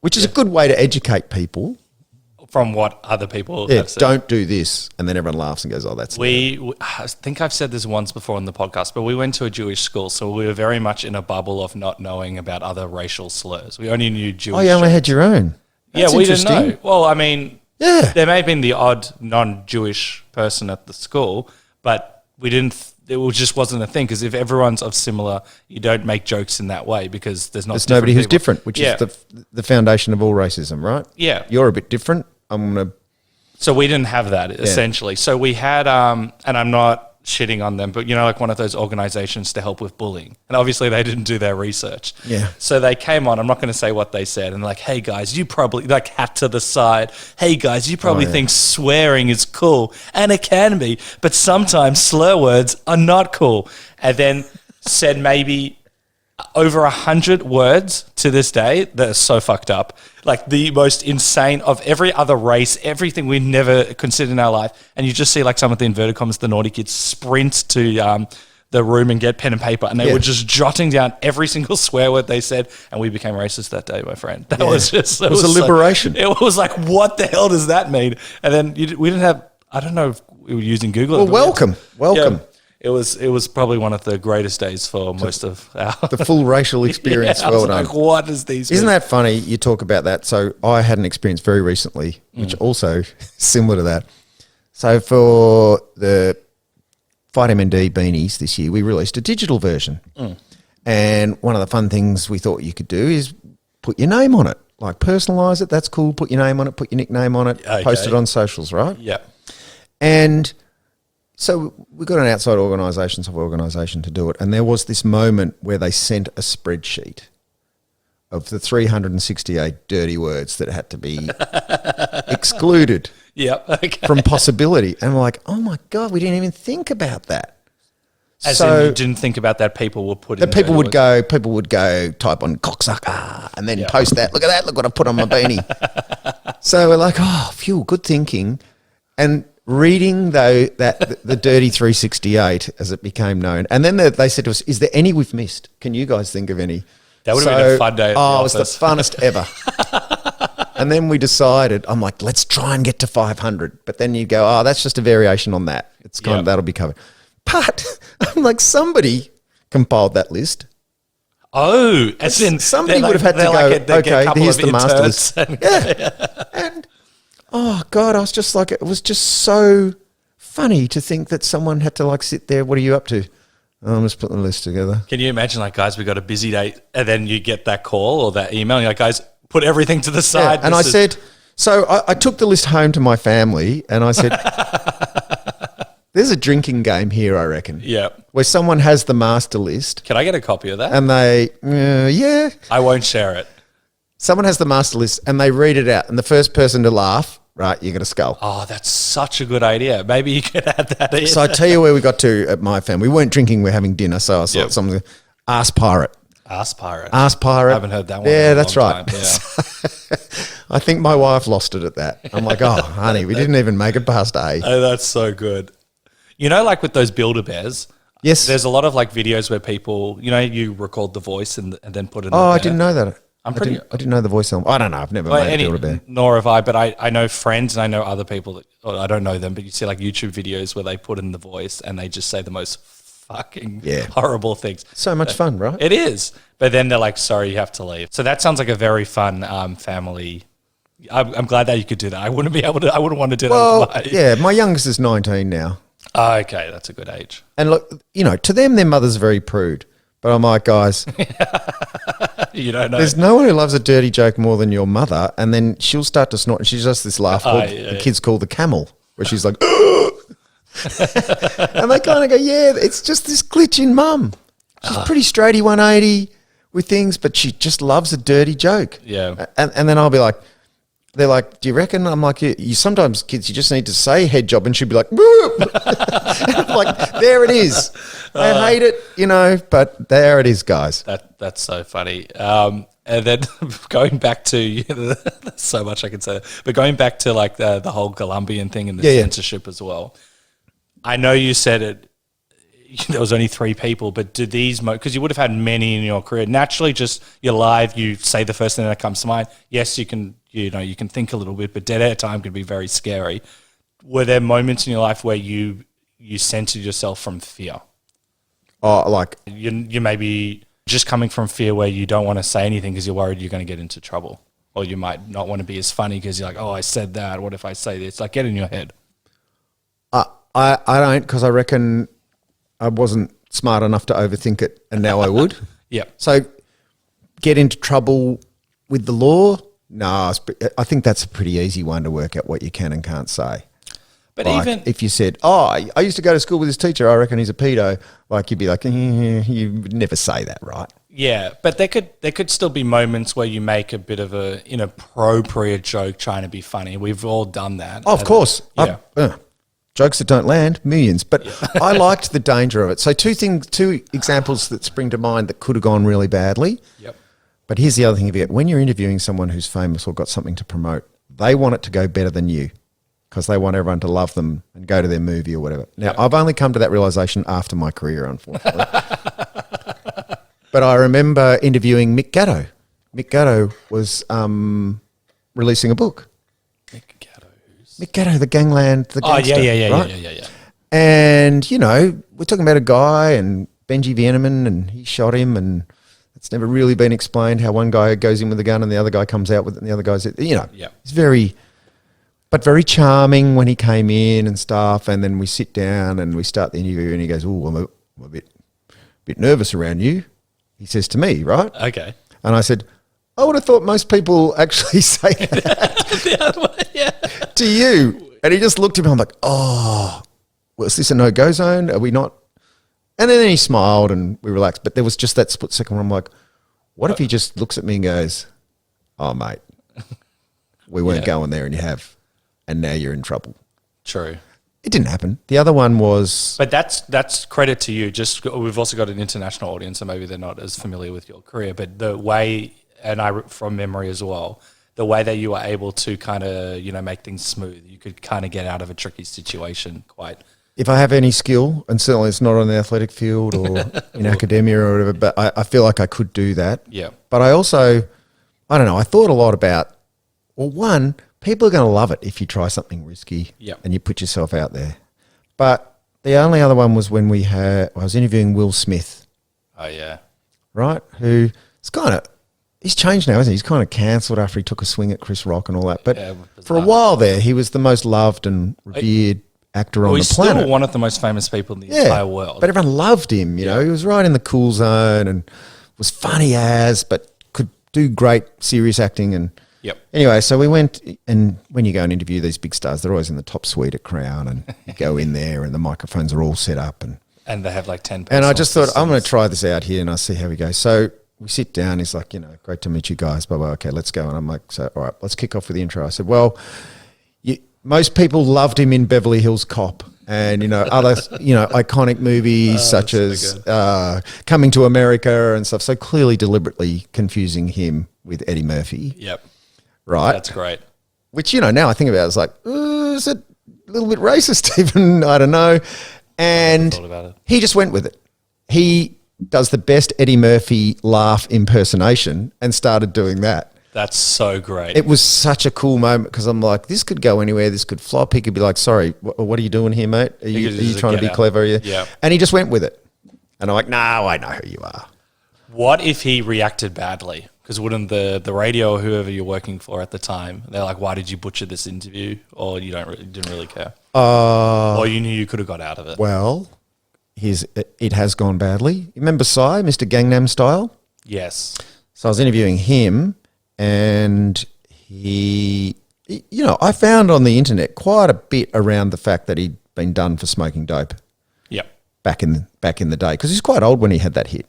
Which is a good way to educate people. From what other people have said. Don't do this. And then everyone laughs and goes, oh, that's... I think I've said this once before on the podcast, but we went to a Jewish school, so we were very much in a bubble of not knowing about other racial slurs. We only knew Jewish. Oh, you only had your own. That's we didn't know. Well, I mean, there may have been the odd non-Jewish person at the school, but we didn't... It just wasn't a thing because if everyone's of similar, you don't make jokes in that way because there's nobody who's different, which is the foundation of all racism, right? Yeah. You're a bit different. So we didn't have that essentially. So we had, and I'm not shitting on them, but you know, like one of those organizations to help with bullying. And obviously they didn't do their research. Yeah. So they came on, I'm not going to say what they said. And like, hey guys, you probably like hat to the side. Hey guys, you probably think swearing is cool and it can be, but sometimes slur words are not cool. And then said maybe over 100 words to this day that are so fucked up. Like the most insane of every other race, everything we never considered in our life. And you just see like some of the inverted commas, the naughty kids sprint to the room and get pen and paper. And they were just jotting down every single swear word they said. And we became racist that day, my friend. That was just... It was a liberation. It was like, what the hell does that mean? And then we didn't have... I don't know if we were using Google. Well, welcome. Yeah. It was probably one of the greatest days for most of our... The full racial experience. Well done. Like, what is these... Isn't that funny? You talk about that. So I had an experience very recently, which also similar to that. So for the FightMND beanies this year, we released a digital version. And one of the fun things we thought you could do is put your name on it. Like personalise it. That's cool. Put your name on it. Put your nickname on it. Okay. Post it on socials, right? Yeah. And... so we got an outside organisation, software organisation to do it, and there was this moment where they sent a spreadsheet of the 368 dirty words that had to be excluded from possibility. And we're like, oh my God, we didn't even think about that. As in you didn't think about that people were putting... That people would go type on cocksucker and then post that. Look at that, look what I put on my beanie. So we're like, oh, phew, good thinking. And... reading though the dirty 368 as it became known, and then they said to us, "Is there any we've missed? Can you guys think of any?" That would have been a fun day. It was the funnest ever. And then we decided, I'm like, let's try and get to 500. But then you go, oh, that's just a variation on that. It's kind of that'll be covered. But I'm like, somebody compiled that list. Oh, as in somebody would have had to go. Okay, here's the master list. And oh God, I was just like, it was just so funny to think that someone had to like sit there. What are you up to? Oh, I'm just putting the list together. Can you imagine, like, guys, we got a busy day, and then you get that call or that email, and you're like, guys, put everything to the side. Yeah, and I said, so I took the list home to my family, and I said, there's a drinking game here, I reckon. Yeah. Where someone has the master list. Can I get a copy of that? And they, yeah. I won't share it. Someone has the master list, and they read it out, and the first person to laugh, right, you get a skull. Oh, that's such a good idea. Maybe you could add that in. So I tell you where we got to at my family. We weren't drinking, we were having dinner. So I thought someone, ass pirate. Ass Pirate. Ass Pirate. I haven't heard that one. Yeah, in a that's long right. time. Yeah. I think my wife lost it at that. I'm like, oh, honey, we didn't even make it past A. Oh, that's so good. You know, like with those Build-A-Bears, Yes. there's a lot of like videos where people, you know, you record the voice and then put it in Oh, the I bear. didn't know that. I'm I pretty- didn't know the voice element. I don't know. I've never Well, made a Build-A-Bear. nor have I, but I know friends and I know other people that, or I don't know them, but you see like YouTube videos where they put in the voice and they just say the most fucking horrible things. So much fun, right? It is. But then they're like, sorry, you have to leave. So that sounds like a very fun family. I'm glad that you could do that. I wouldn't be able to, I wouldn't want to do that. Well, with my- yeah, my youngest is 19 now. Oh, okay, that's a good age. And look, you know, to them, their mother's very prude. But I'm like, guys, You don't know. there's no one who loves a dirty joke more than your mother. And then she'll start to snort. And she's just this laugh called, the kids call the camel, where she's like, and they kind of go, yeah, it's just this glitch in mum. She's pretty straighty 180 with things, but she just loves a dirty joke. Yeah. And then I'll be like, they're like, do you reckon? I'm like, you sometimes kids, you just need to say head job, and she'd be like, whoop. I'm like, there it is. I hate it, you know, but there it is, guys. That's so funny. And then going back to there's so much I can say, but going back to like the whole Colombian thing and the censorship as well. I know you said it. There was only 3 people, but do these because you would have had many in your career. Naturally, just you're live, you say the first thing that comes to mind. Yes, you can, you know, you can think a little bit, but dead air time can be very scary. Were there moments in your life where you censored yourself from fear? Oh, like, You maybe just coming from fear where you don't want to say anything because you're worried you're going to get into trouble, or you might not want to be as funny because you're like, oh, I said that. What if I say this? Like, get in your head. I don't, because I reckon I wasn't smart enough to overthink it, and now I would. Yeah. So get into trouble with the law? No, I think that's a pretty easy one to work out what you can and can't say. But Like, even if you said, oh, I used to go to school with this teacher, I reckon he's a pedo, like you'd be like, you would never say that, right? yeah, but there could still be moments where you make a bit of a inappropriate joke trying to be funny. We've all done that. Oh, of course. Yeah. Jokes that don't land, millions. But I liked the danger of it. So two examples that spring to mind that could have gone really badly. Yep. But here's the other thing: when you're interviewing someone who's famous or got something to promote, they want it to go better than you because they want everyone to love them and go to their movie or whatever. Now, I've only come to that realization after my career, unfortunately. But I remember interviewing Mick Gatto. Mick Gatto was releasing a book. Mick Gatto, the gangland, the gangster. Yeah. And, you know, we're talking about a guy and Benji Veneman, and he shot him, and it's never really been explained how one guy goes in with a gun and the other guy comes out with it and the other guy's, you know. Yeah. It's very charming when he came in and stuff. And then we sit down and we start the interview and he goes, oh, I'm a bit nervous around you. He says to me, right? Okay. And I said, I would have thought most people actually say that to you. And he just looked at me. I'm like, oh, was this a no-go zone? Are we not? And then he smiled and we relaxed. But there was just that split second where I'm like, what if he just looks at me and goes, oh, mate, we weren't going there and you have, and now you're in trouble. True. It didn't happen. The other one was... But that's credit to you. Just we've also got an international audience, so maybe they're not as familiar with your career. But the way, and I from memory as well, the way that you were able to kind of make things smooth, you could kind of get out of a tricky situation quite. If I have any skill, and certainly it's not on the athletic field or in academia or whatever, but I feel like I could do that. Yeah. But I also, I don't know, I thought a lot about, well, one, people are going to love it if you try something risky and you put yourself out there. But the only other one was when I was interviewing Will Smith. Oh, yeah. Right? He's changed now, isn't he? He's kind of cancelled after he took a swing at Chris Rock and all that. But for a while there, he was the most loved and revered actor on the planet. He's still one of the most famous people in the entire world. But everyone loved him, you know. He was right in the cool zone and was funny but could do great serious acting and... Anyway, so we went, and when you go and interview these big stars, they're always in the top suite at Crown, and you go in there, and the microphones are all set up, and they have like 10. And I just thought, I'm going to try this out here, and I'll see how we go. So we sit down. He's like, great to meet you guys. Blah blah. Okay, let's go. And I'm like, so all right, let's kick off with the intro. I said, well, most people loved him in Beverly Hills Cop and, other, iconic movies such as Coming to America and stuff. So clearly deliberately confusing him with Eddie Murphy. Yep. Right? That's great. Which, now I think about it, it's like, is it a little bit racist even? I don't know. And Thought about it. he just went with it. He does the best Eddie Murphy laugh impersonation and started doing that. That's so great. It was such a cool moment because I'm like, this could go anywhere. This could flop. He could be like, sorry, what are you doing here, mate? Are you trying to be clever? Yeah. And he just went with it. And I'm like, no, I know who you are. What if he reacted badly? Because wouldn't the radio or whoever you're working for at the time, they're like, why did you butcher this interview? Or you didn't really care? Or you knew you could have got out of it? Well, it has gone badly. You remember Psy, Mr. Gangnam Style? Yes. So I was interviewing him and I found on the internet quite a bit around the fact that he'd been done for smoking dope Yep. back in the day because he's quite old when he had that hit.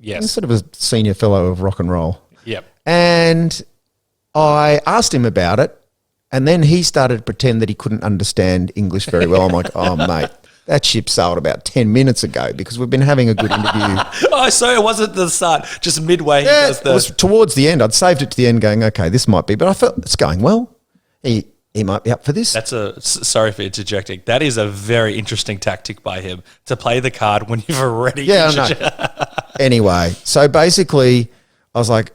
Yes. He's sort of a senior fellow of rock and roll. Yep. And I asked him about it and then he started to pretend that he couldn't understand English very well. I'm like, oh, mate, that ship sailed about 10 minutes ago because we've been having a good interview. Oh, so it wasn't the start, just midway. Yeah, it was towards the end. I'd saved it to the end going, okay, this might be, but I felt it's going well. He might be up for this. Sorry for interjecting. That is a very interesting tactic by him to play the card when you've already. Yeah, I know. Anyway, so basically I was like,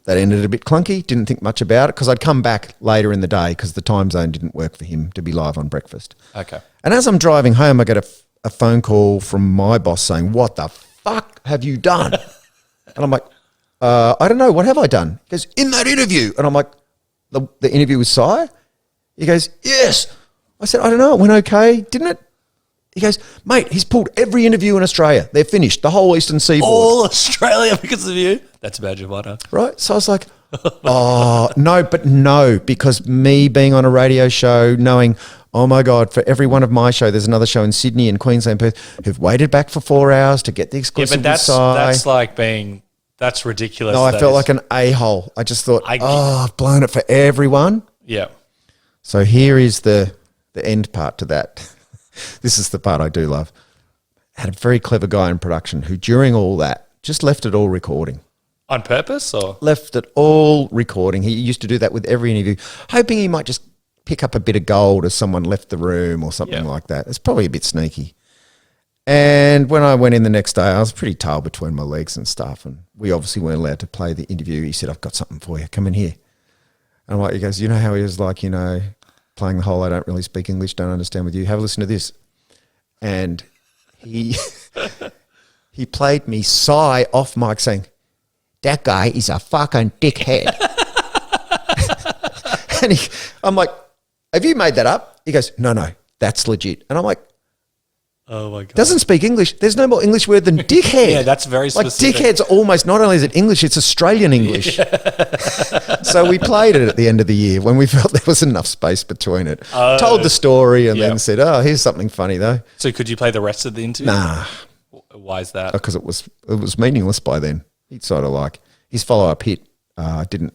that ended a bit clunky. Didn't think much about it because I'd come back later in the day because the time zone didn't work for him to be live on breakfast. Okay. And as I'm driving home, I get a phone call from my boss saying, what the fuck have you done? And I'm like, I don't know. What have I done? He goes, in that interview. And I'm like, the interview with Psy? He goes, yes. I said, I don't know. It went okay, didn't it? He goes, mate, he's pulled every interview in Australia. They're finished. The whole Eastern Seaboard. All Australia because of you? That's a badge of honour. Right? So I was like, no, because me being on a radio show, knowing, oh my God, for every one of my show, there's another show in Sydney and Queensland, Perth, who've waited back for 4 hours to get the exclusive. Yeah, but that's ridiculous. No, I felt like an a-hole. I just thought, I've blown it for everyone. Yeah. So here is the end part to that. This is the part I do love. Had a very clever guy in production who during all that just left it all recording. On purpose or? Left it all recording. He used to do that with every interview, hoping he might just pick up a bit of gold as someone left the room or something like that. It's probably a bit sneaky. And when I went in the next day, I was pretty tail between my legs and stuff. And we obviously weren't allowed to play the interview. He said, I've got something for you. Come in here. And I'm like, he goes, you know how he was like, playing the whole I don't really speak English, don't understand with you. Have a listen to this. And he played me Psy off mic saying, that guy is a fucking dickhead. And I'm like, have you made that up? He goes, no, that's legit. And I'm like, oh my God. Doesn't speak English. There's no more English word than dickhead. Yeah, that's very specific. Like dickhead's almost, not only is it English, it's Australian English. So we played it at the end of the year when we felt there was enough space between it. Told the story and then said, here's something funny though. So could you play the rest of the interview? Nah. Why is that? Because it was meaningless by then. He'd sort of like, his follow-up hit didn't,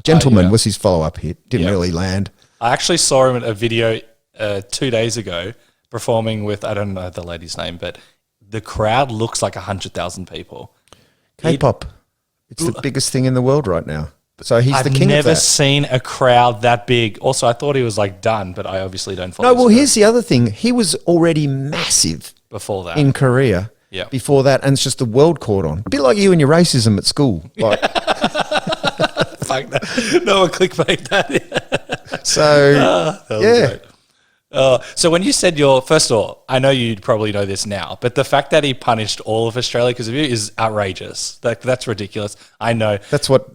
Gentleman was his follow-up hit. Didn't really land. I actually saw him in a video 2 days ago performing with, I don't know the lady's name, but the crowd looks like 100,000 people. K-pop. It's the biggest thing in the world right now. So he's the king of that. I've never seen a crowd that big. Also, I thought he was like done, but I obviously don't follow. No, well, here's the other thing. He was already massive before that in Korea. Yeah. Before that, and it's just the world caught on. A bit like you and your racism at school. Like, fuck that. No one clickbait that. So, Great. So when you said first of all, I know you probably know this now, but the fact that he punished all of Australia because of you is outrageous. That's ridiculous. I know. That's what,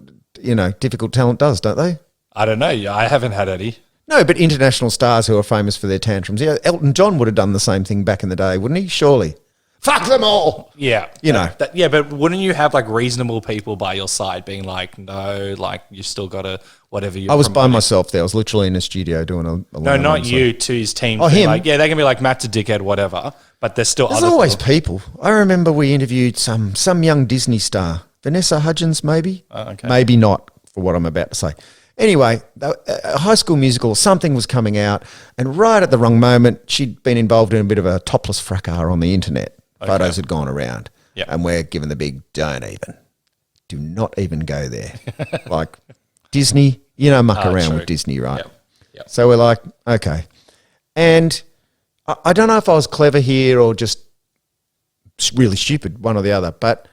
difficult talent does, don't they? I don't know. I haven't had any. No, but international stars who are famous for their tantrums. Yeah, Elton John would have done the same thing back in the day, wouldn't he? Surely. Fuck them all. Yeah. Yeah, but wouldn't you have like reasonable people by your side being like, no, like you still got to whatever you. I was by myself there. I was literally in a studio doing a no, not you, to his team. Oh, him. Like, yeah, they can be like Matt's a dickhead, whatever, but there's still There's other always people. I remember we interviewed some young Disney star, Vanessa Hudgens maybe. Okay. Maybe not. for what I'm about to say. Anyway, a High School Musical, something was coming out, and right at the wrong moment, she'd been involved in a bit of a topless fracas on the internet. Okay. Photos had gone around, and we're given the big, do not even go there. Like Disney, muck around with Disney, right? Yep. So we're like, okay. And I don't know if I was clever here or just really stupid, one or the other, but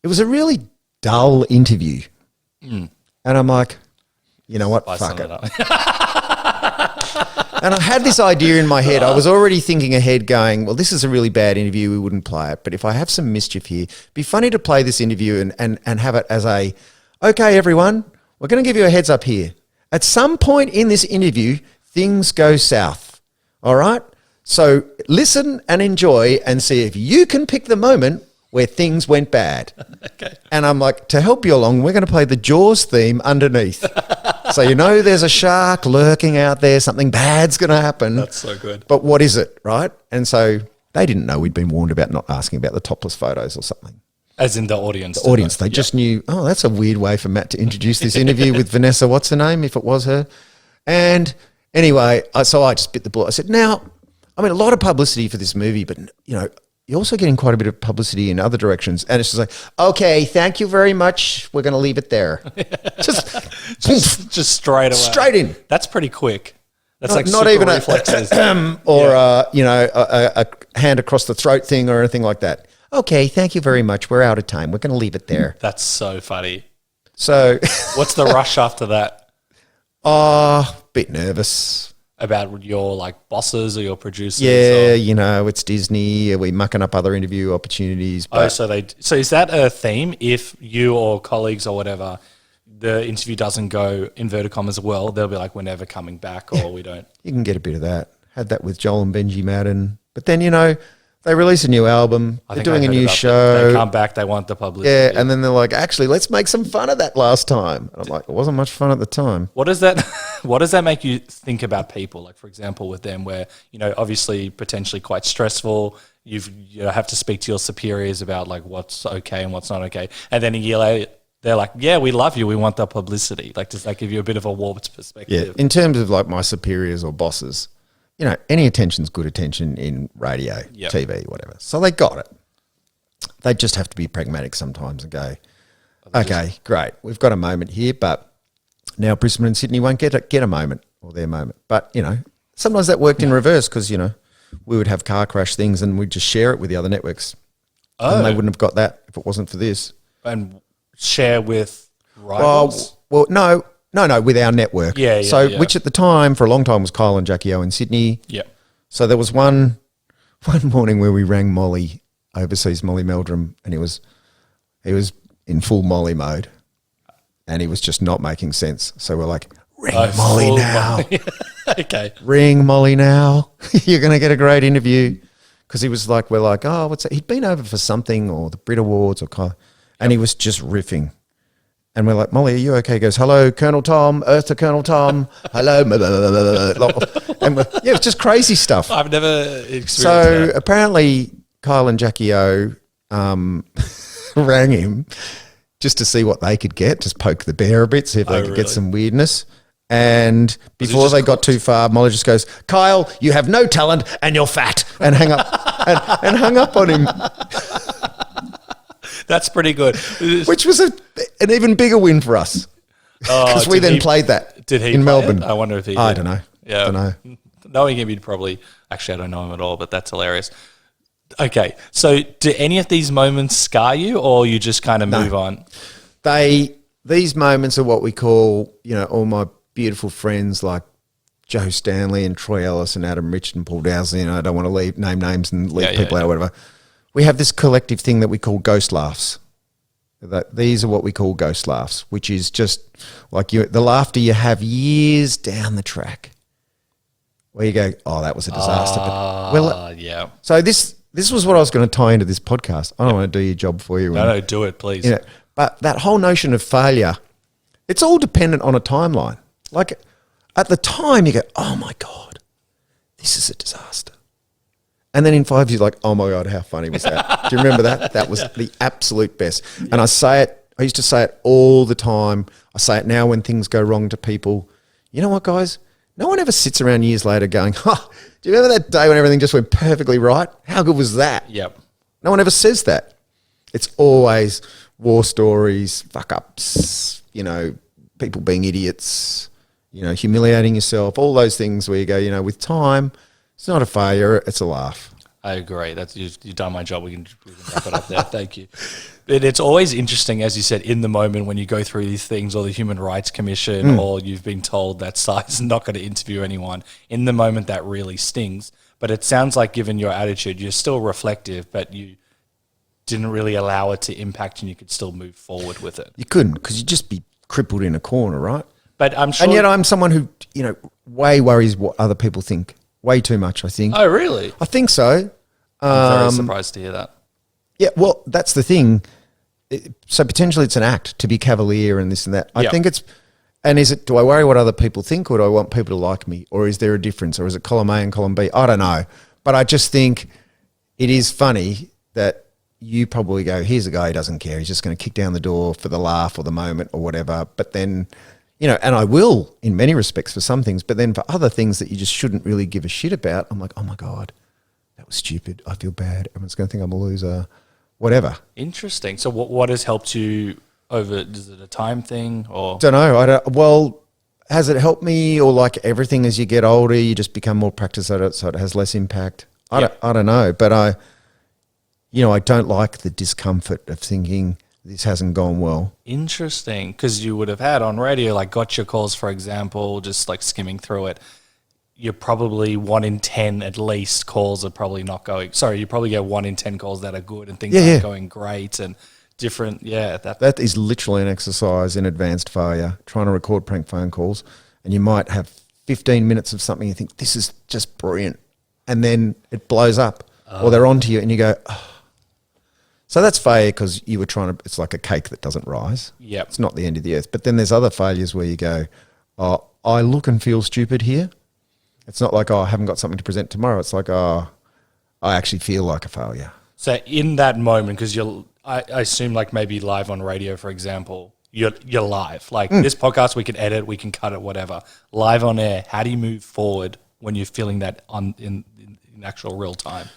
it was a really dull interview. And I'm like, you know what? Fuck it. And I had this idea in my head. I was already thinking ahead going, well, this is a really bad interview. We wouldn't play it. But if I have some mischief here, it'd be funny to play this interview and have it as a, okay, everyone, we're going to give you a heads up here. At some point in this interview, things go south. All right? So listen and enjoy and see if you can pick the moment where things went bad. Okay. And I'm like, to help you along, we're going to play the Jaws theme underneath. So there's a shark lurking out there, something bad's going to happen. That's so good. But what is it, right? And so they didn't know we'd been warned about not asking about the topless photos or something. As in the audience. The audience. They just knew, that's a weird way for Matt to introduce this interview with Vanessa, what's her name, if it was her. And anyway, so I just bit the bullet. I said, now, a lot of publicity for this movie, but, you're also getting quite a bit of publicity in other directions. And it's just like, okay, thank you very much. We're going to leave it there. just straight away. Straight in. That's pretty quick. That's not even reflexes. a hand across the throat thing or anything like that. Okay, thank you very much. We're out of time. We're going to leave it there. That's so funny. So what's the rush after that? Bit nervous. About your bosses or your producers? Yeah, it's Disney. Are we mucking up other interview opportunities? But so is that a theme? If you or colleagues or whatever, the interview doesn't go inverted commas well, they'll be like, we're never coming back, or we don't. You can get a bit of that. Had that with Joel and Benji Madden. But then, they release a new album. They're doing a new show. They come back. They want the publicity. Yeah, and then they're like, actually, let's make some fun of that last time. And I'm like, it wasn't much fun at the time. What does that make you think about people? Like, for example, with them where, obviously potentially quite stressful. You have to speak to your superiors about what's okay and what's not okay. And then a year later, they're like, yeah, we love you. We want the publicity. Does that give you a bit of a warped perspective? Yeah, in terms of my superiors or bosses, any attention's good attention in radio, TV, whatever. So they got it. They just have to be pragmatic sometimes and go, okay, great. We've got a moment here, but now Brisbane and Sydney won't get a moment or their moment. But, sometimes that worked in reverse because, we would have car crash things and we'd just share it with the other networks. And they wouldn't have got that if it wasn't for this. And share with rivals? Well, no, with our network. Yeah. Which at the time, for a long time, was Kyle and Jackie O in Sydney. Yeah. So there was one morning where we rang Molly, overseas Molly Meldrum, and he was in full Molly mode, and he was just not making sense. So we're like, ring Molly now. Okay. Ring Molly now. You're going to get a great interview. Because he was like, we're like, oh, what's that? He'd been over for something or the Brit Awards or Kyle, and he was just riffing. And we're like, Molly, are you okay? He goes, hello, Colonel Tom, Earth to Colonel Tom, hello. And it's just crazy stuff. I've never experienced that. Apparently Kyle and Jackie O rang him just to see what they could get, just poke the bear a bit, see if they could get some weirdness. And before they got too far, Molly just goes, Kyle, you have no talent and you're fat, and hung up and hung up on him. That's pretty good. Which was an even bigger win for us because we then played that in Melbourne. I wonder if he did. I don't know. Yeah. Don't know. Knowing him, he'd probably... Actually, I don't know him at all, but that's hilarious. Okay, so do any of these moments scar you, or you just kind of move on? These moments are what we call, all my beautiful friends like Joe Stanley and Troy Ellis and Adam Rich and Paul Dowsley, I don't want to name names and leave people out or whatever. We have this collective thing that we call ghost laughs. These are what we call ghost laughs, which is just like the laughter you have years down the track where you go, oh, that was a disaster. Yeah. So this was what I was going to tie into this podcast. I don't want to do your job for you. No, do it, please. But that whole notion of failure, it's all dependent on a timeline. Like at the time you go, oh my God, this is a disaster. And then in 5 years, you're like, oh my God, how funny was that? Do you remember that? That was the absolute best. And I say it I used to say it all the time. I say it now when things go wrong to people. You know what, guys? No one ever sits around years later going, "Ha, do you remember that day when everything just went perfectly right? How good was that?" Yep. No one ever says that. It's always war stories, fuck ups, people being idiots, humiliating yourself, all those things where you go, with time, it's not a failure, it's a laugh. I agree. That's you've done my job. We can wrap it up there. Thank you. But it's always interesting, as you said, in the moment when you go through these things, or the Human Rights Commission, or you've been told that side's not going to interview anyone. In the moment, that really stings. But it sounds like, given your attitude, you're still reflective, but you didn't really allow it to impact, and you could still move forward with it. You couldn't, because you'd just be crippled in a corner, right? But I'm sure. And yet I'm someone who, way worries what other people think. Way too much, I think. Oh, really? I think so. I'm very surprised to hear that. Yeah, well, that's the thing. So potentially it's an act to be cavalier and this and that. I think it's, and do I worry what other people think, or do I want people to like me? Or is there a difference? Or is it column A and column B? I don't know. But I just think it is funny that you probably go, here's a guy who doesn't care. He's just going to kick down the door for the laugh or the moment or whatever. But then, and I will in many respects for some things, but then for other things that you just shouldn't really give a shit about, I'm like, oh my God, that was stupid. I feel bad. Everyone's going to think I'm a loser, whatever. Interesting. So what has helped you over, is it a time thing or? Don't know. Well, has it helped me, or like everything as you get older, you just become more practiced at it so it has less impact? I don't know. But I don't like the discomfort of thinking this hasn't gone well. Interesting, because you would have had on radio, like gotcha calls, for example, just like skimming through it. You're probably 1 in 10 at least calls are probably not going. Sorry, you probably get 1 in 10 calls that are good and things aren't going great and different. Yeah, that is literally an exercise in advanced failure. Trying to record prank phone calls, and you might have 15 minutes of something you think this is just brilliant, and then it blows up, or they're onto you, and you go, oh. So that's failure because you were trying to. It's like a cake that doesn't rise. Yep. It's not the end of the earth. But then there's other failures where you go, oh, I look and feel stupid here. It's not like, oh, I haven't got something to present tomorrow. It's like, oh, I actually feel like a failure. So in that moment, because I assume like maybe live on radio, for example, you're live. Like this podcast, we can edit, we can cut it, whatever. Live on air, how do you move forward when you're feeling that in actual real time?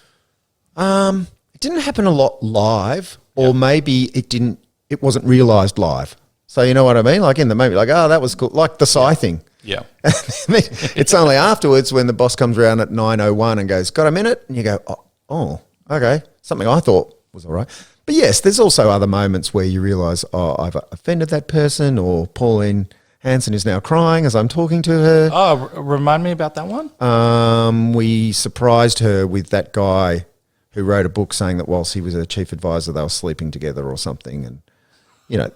It didn't happen a lot live, or maybe it wasn't realised live. So you know what I mean? Like in the moment, like, oh, that was cool. Like the Psy thing. Yeah. It's only afterwards when the boss comes around at 9:01 and goes, got a minute? And you go, oh, okay. Something I thought was all right. But yes, there's also other moments where you realise, oh, I've offended that person, or Pauline Hanson is now crying as I'm talking to her. Oh, remind me about that one. We surprised her with that guy who wrote a book saying that whilst he was a chief advisor, they were sleeping together or something. And,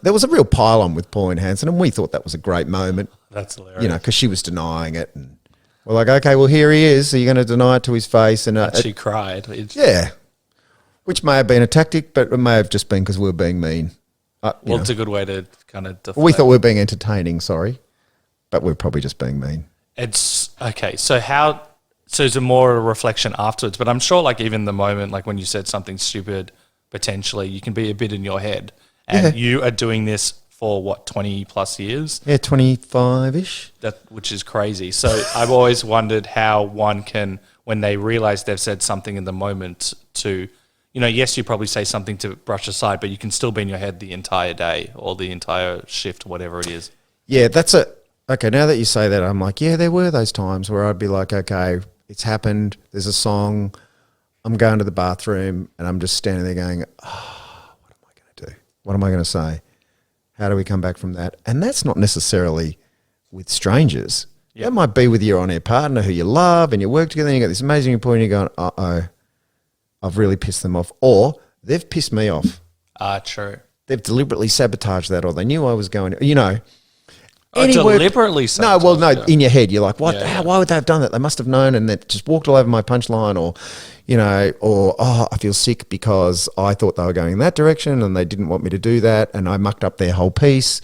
there was a real pile-on with Pauline Hanson, and we thought that was a great moment. That's hilarious. Because she was denying it. And we're like, okay, well, here he is. Are you going to deny it to his face? And she cried. Yeah. Which may have been a tactic, but it may have just been because we were being mean. It's a good way to kind of deflect. We thought we were being entertaining, sorry. But we're probably just being mean. It's okay. So it's more a reflection afterwards, but I'm sure like even the moment, like when you said something stupid, potentially you can be a bit in your head, and you are doing this for what, 20 plus years? Yeah, 25-ish. Which is crazy. So I've always wondered how one can, when they realize they've said something in the moment to, yes, you probably say something to brush aside, but you can still be in your head the entire day or the entire shift, whatever it is. Yeah, okay, now that you say that, I'm like, yeah, there were those times where I'd be like, okay, it's happened, there's a song, I'm going to the bathroom, and I'm just standing there going, oh, what am I going to do? What am I going to say? How do we come back from that? And that's not necessarily with strangers. That might be with your on-air partner who you love and you work together and you got this amazing rapport and you're going, uh-oh, I've really pissed them off. Or they've pissed me off. True. They've deliberately sabotaged that, or they knew I was going, deliberately sabotaged. No, in your head, you're like, what? Why would they have done that? They must have known, and they just walked all over my punchline, or, I feel sick because I thought they were going in that direction and they didn't want me to do that, and I mucked up their whole piece.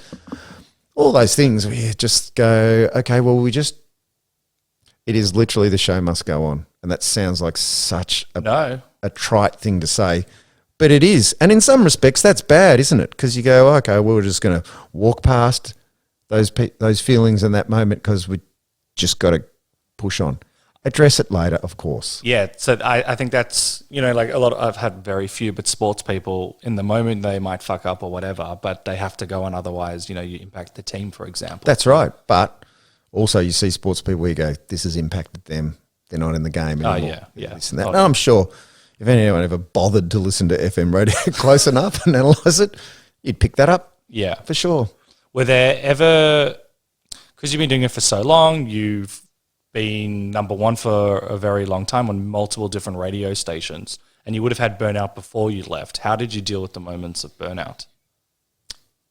All those things where you just go, okay, well, it is literally the show must go on. And that sounds like such a trite thing to say, But it is. And in some respects, that's bad, isn't it? Because you go, okay, well, we're just going to walk past those feelings in that moment because we just got to push on. Address it later, of course. Yeah, so I think that's, like I've had very few, but sports people, in the moment they might fuck up or whatever, but they have to go on, otherwise, you impact the team, for example. That's right. But also you see sports people where you go, this has impacted them. They're not in the game anymore. Oh, yeah. This and that. And I'm sure if anyone ever bothered to listen to FM radio close enough and analyse it, you'd pick that up. Yeah. For sure. Were there ever, because you've been doing it for so long, you've been number one for a very long time on multiple different radio stations, and you would have had burnout before you left. How did you deal with the moments of burnout?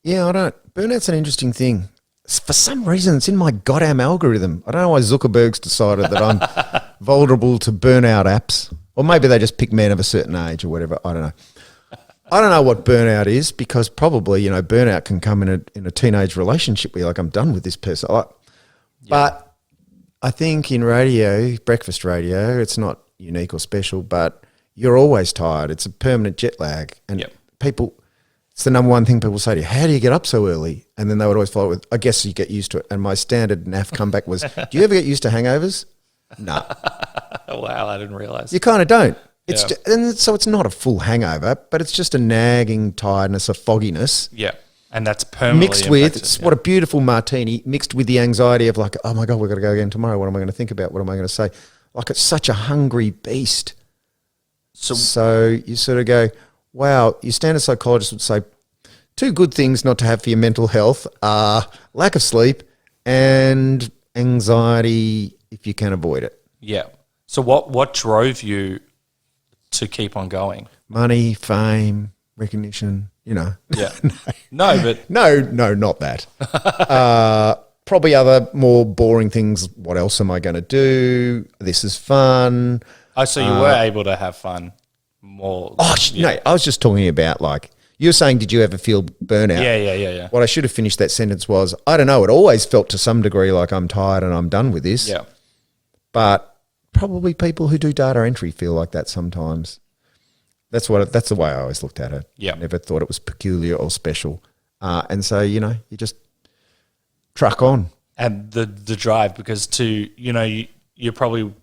Yeah, I don't. Burnout's an interesting thing. For some reason, it's in my goddamn algorithm. I don't know why Zuckerberg's decided that I'm vulnerable to burnout apps. Or maybe they just pick men of a certain age or whatever. I don't know. I don't know what burnout is, because probably, burnout can come in a teenage relationship where you're like, I'm done with this person. But I think in radio, breakfast radio, it's not unique or special, but you're always tired. It's a permanent jet lag. And people, it's the number one thing people say to you, how do you get up so early? And then they would always follow it with, I guess you get used to it. And my standard naff comeback was, do you ever get used to hangovers? No. Wow, I didn't realise. You kind of don't. And so it's not a full hangover, but it's just a nagging tiredness, a fogginess. Yeah. And that's permanently mixed with, what a beautiful martini, mixed with the anxiety of like, oh my God, we've got to go again tomorrow. What am I going to think about? What am I going to say? Like, it's such a hungry beast. So you sort of go, wow, your standard psychologist would say 2 good things not to have for your mental health are lack of sleep and anxiety if you can avoid it. Yeah. So what drove you to keep on going? Money, fame, recognition, Yeah. No, not that. Probably other more boring things. What else am I going to do? This is fun. Oh, so you were able to have fun more? No, I was just talking about, like, you were saying, did you ever feel burnout? Yeah. What I should have finished that sentence was, I don't know, it always felt to some degree like I'm tired and I'm done with this. Yeah. But probably people who do data entry feel like that sometimes. That's the way I always looked at it. Yeah. Never thought it was peculiar or special. And so, you just truck on. And the drive, because you're probably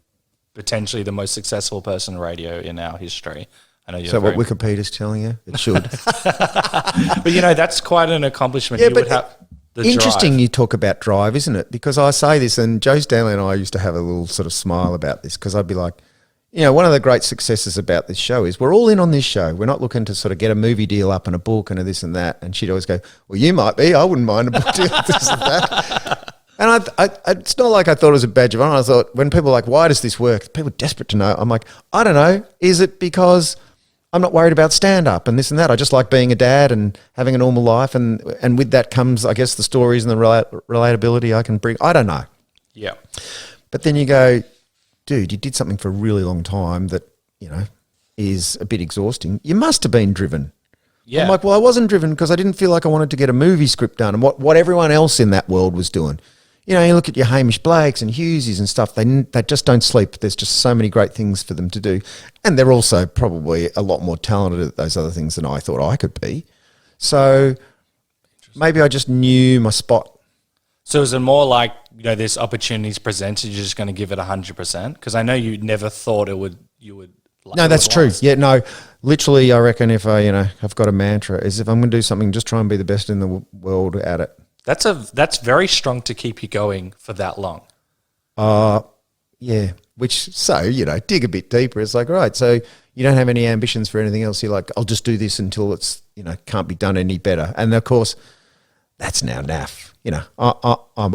potentially the most successful person in radio in our history. I know you're so what Wikipedia's telling you? It should. But, that's quite an accomplishment. Yeah, you but would have the interesting drive. you talk about drive, isn't it? Because I say this, and Joe Stanley and I used to have a little sort of smile about this, because I'd be like, one of the great successes about this show is we're all in on this show. We're not looking to sort of get a movie deal up and a book and a this and that. And she'd always go, well, you might be. I wouldn't mind a book deal, this and that. And it's not like I thought it was a badge of honor. I thought, when people are like, why does this work? People are desperate to know. I'm like, I don't know. Is it because I'm not worried about stand-up and this and that? I just like being a dad and having a normal life. And with that comes, I guess, the stories and the relatability I can bring. I don't know. Yeah. But then you go, dude, you did something for a really long time that, is a bit exhausting. You must have been driven. Yeah. I'm like, well, I wasn't driven because I didn't feel like I wanted to get a movie script done and what everyone else in that world was doing. You look at your Hamish Blakes and Hughesies and stuff, they just don't sleep. There's just so many great things for them to do. And they're also probably a lot more talented at those other things than I thought I could be. So maybe I just knew my spot. So is it more like, this opportunity's presented, you're just going to give it 100%? Because I know you never thought you would. No, that's true. Yeah, no, literally, I reckon if I've got a mantra is if I'm going to do something, just try and be the best in the world at it. That's very strong to keep you going for that long. Yeah. Dig a bit deeper. It's like, right, so you don't have any ambitions for anything else. You're like, I'll just do this until it's, can't be done any better. And of course, that's now naff.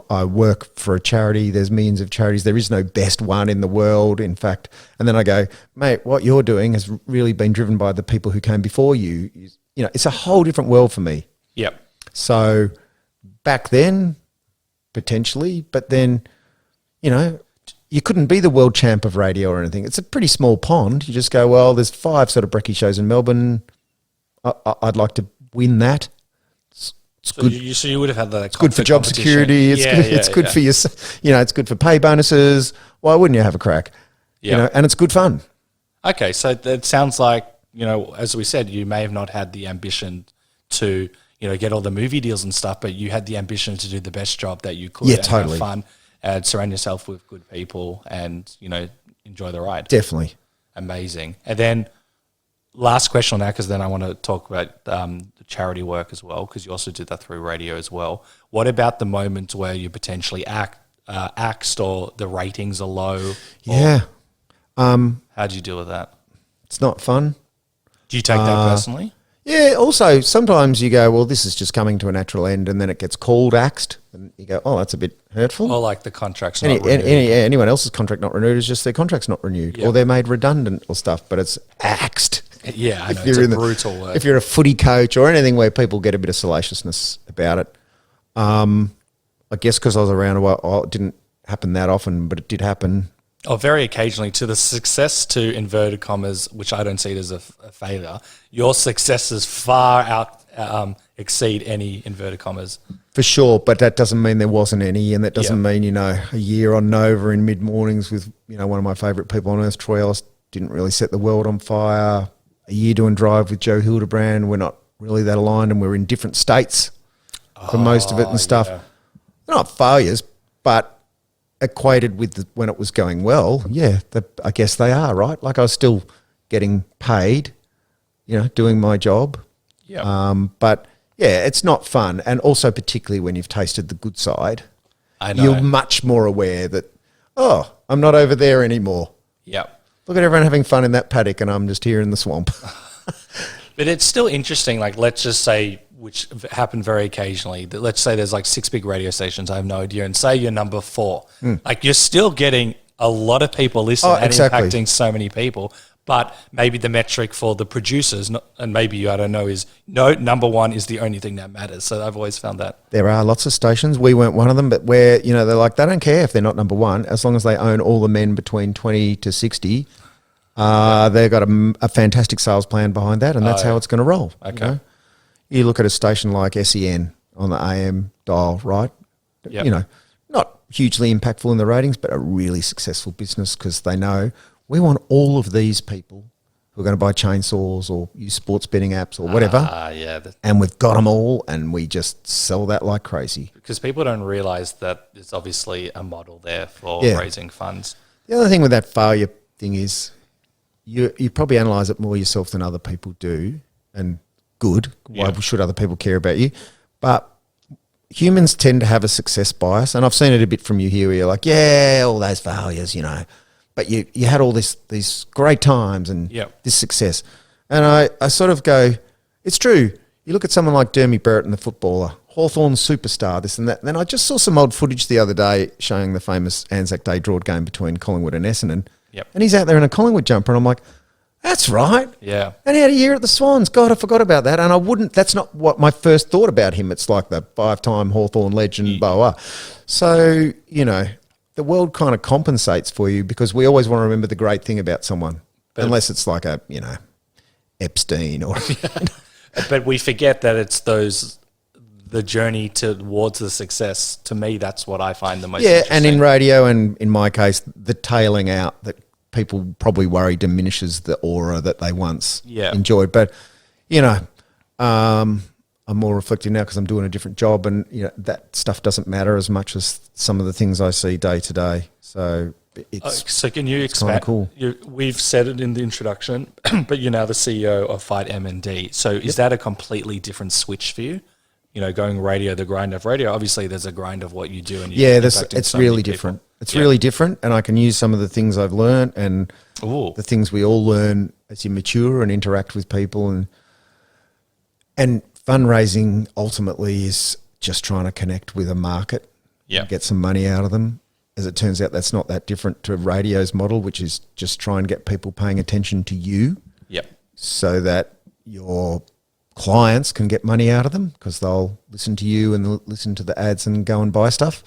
I work for a charity. There's millions of charities. There is no best one in the world, in fact. And then I go, mate, what you're doing has really been driven by the people who came before you. It's a whole different world for me. Yep. So back then, potentially, but then, you couldn't be the world champ of radio or anything. It's a pretty small pond. You just go, well, there's 5 sort of brekkie shows in Melbourne. I'd like to win that. It's good. So you would have had that. It's good for job security. It's good for your, it's good for pay bonuses. Why wouldn't you have a crack? Yeah. And it's good fun. Okay, so that sounds like as we said, you may have not had the ambition to, get all the movie deals and stuff, but you had the ambition to do the best job that you could. Yeah, and totally. Have fun and surround yourself with good people and, enjoy the ride. Definitely. Amazing. And then last question on that, because then I want to talk about the charity work as well, because you also did that through radio as well. What about the moments where you potentially axed or the ratings are low? Yeah. How do you deal with that? It's not fun. Do you take that personally? Yeah, also, sometimes you go, well, this is just coming to a natural end, and then it gets called axed, and you go, oh, that's a bit hurtful. Or like the contract's not renewed. Anyone else's contract not renewed is just their contract's not renewed, Yep. or they're made redundant or stuff, but it's axed. Yeah, I know. It's a brutal word. If you're a footy coach or anything where people get a bit of salaciousness about it, I guess because I was around a while, it didn't happen that often, but it did happen. Or very occasionally, to the success to inverted commas, which I don't see it as a failure, your successes far out exceed any inverted commas. For sure, but that doesn't mean there wasn't any, and that doesn't mean, a year on Nova in mid-mornings with, one of my favourite people on earth, Troy Ellis, didn't really set the world on fire. A year doing Drive with Joe Hildebrand, we're not really that aligned, and we're in different states for most of it and stuff. Yeah. They're not failures, but equated with when it was going well, I guess they are, right? Like I was still getting paid, doing my job. Yeah. But yeah, it's not fun. And also particularly when you've tasted the good side, I know. you're much more aware that, I'm not over there anymore. Yeah. Look at everyone having fun in that paddock and I'm just here in the swamp. But it's still interesting, like let's just say, which happened very occasionally, that let's say there's like 6 big radio stations, I have no idea, and say you're number 4. Like you're still getting a lot of people listening and exactly. impacting so many people, but maybe the metric for the producers, and maybe you, I don't know, is number 1 is the only thing that matters. So I've always found that. There are lots of stations. We weren't one of them, but where, they're like, they don't care if they're not number 1, as long as they own all the men between 20 to 60. They've got a fantastic sales plan behind that, and that's how it's going to roll. Okay. You look at a station like SEN on the AM dial, right? Yep. Not hugely impactful in the ratings, but a really successful business because they know we want all of these people who are going to buy chainsaws or use sports betting apps or whatever. And we've got them all, and we just sell that like crazy. Because people don't realise that there's obviously a model there for raising funds. The other thing with that failure thing is you probably analyse it more yourself than other people do, and good. Why should other people care about you? But humans tend to have a success bias, and I've seen it a bit from you here where you're like, all those failures, but you had all these great times and this success. And I sort of go, it's true. You look at someone like Dermy Burton, the footballer, Hawthorn superstar, this and that. And then I just saw some old footage the other day showing the famous Anzac Day drawed game between Collingwood and Essendon. And he's out there in a Collingwood jumper, and I'm like, that's right. Yeah. And he had a year at the Swans. God, I forgot about that. And that's not what my first thought about him. It's like the 5-time Hawthorn legend, blah, blah. So, the world kind of compensates for you because we always want to remember the great thing about someone, unless it's like a, Epstein or... But we forget that it's the journey towards the success. To me, that's what I find the most interesting. And in radio and in my case, the tailing out that people probably worry diminishes the aura that they once enjoyed. But, I'm more reflective now because I'm doing a different job, and that stuff doesn't matter as much as some of the things I see day to day. So so can you expand? Cool. We've said it in the introduction, but you're now the CEO of FightMND. So is that a completely different switch for you? Going radio, the grind of radio. Obviously, there's a grind of what you do, and it's really different. It's really different, and I can use some of the things I've learned and the things we all learn as you mature and interact with people, and fundraising ultimately is just trying to connect with a market, and get some money out of them. As it turns out, that's not that different to radio's model, which is just try and get people paying attention to you, so that your clients can get money out of them because they'll listen to you and listen to the ads and go and buy stuff.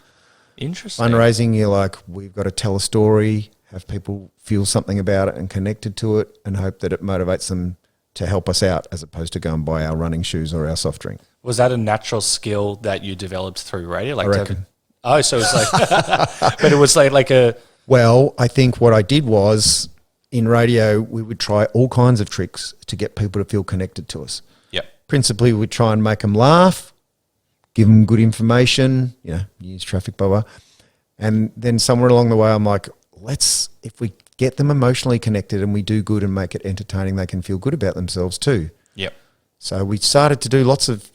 Interesting. Fundraising, you're like, we've got to tell a story, have people feel something about it and connected to it, and hope that it motivates them to help us out as opposed to go and buy our running shoes or our soft drink. Was that a natural skill that you developed through radio? Like I reckon. So it's like, but it was like a... Well, I think what I did was in radio, we would try all kinds of tricks to get people to feel connected to us. Yep. Principally, we'd try and make them laugh, give them good information, news, traffic, blah, blah. And then somewhere along the way, I'm like, if we get them emotionally connected and we do good and make it entertaining, they can feel good about themselves too. Yep. So we started to do lots of,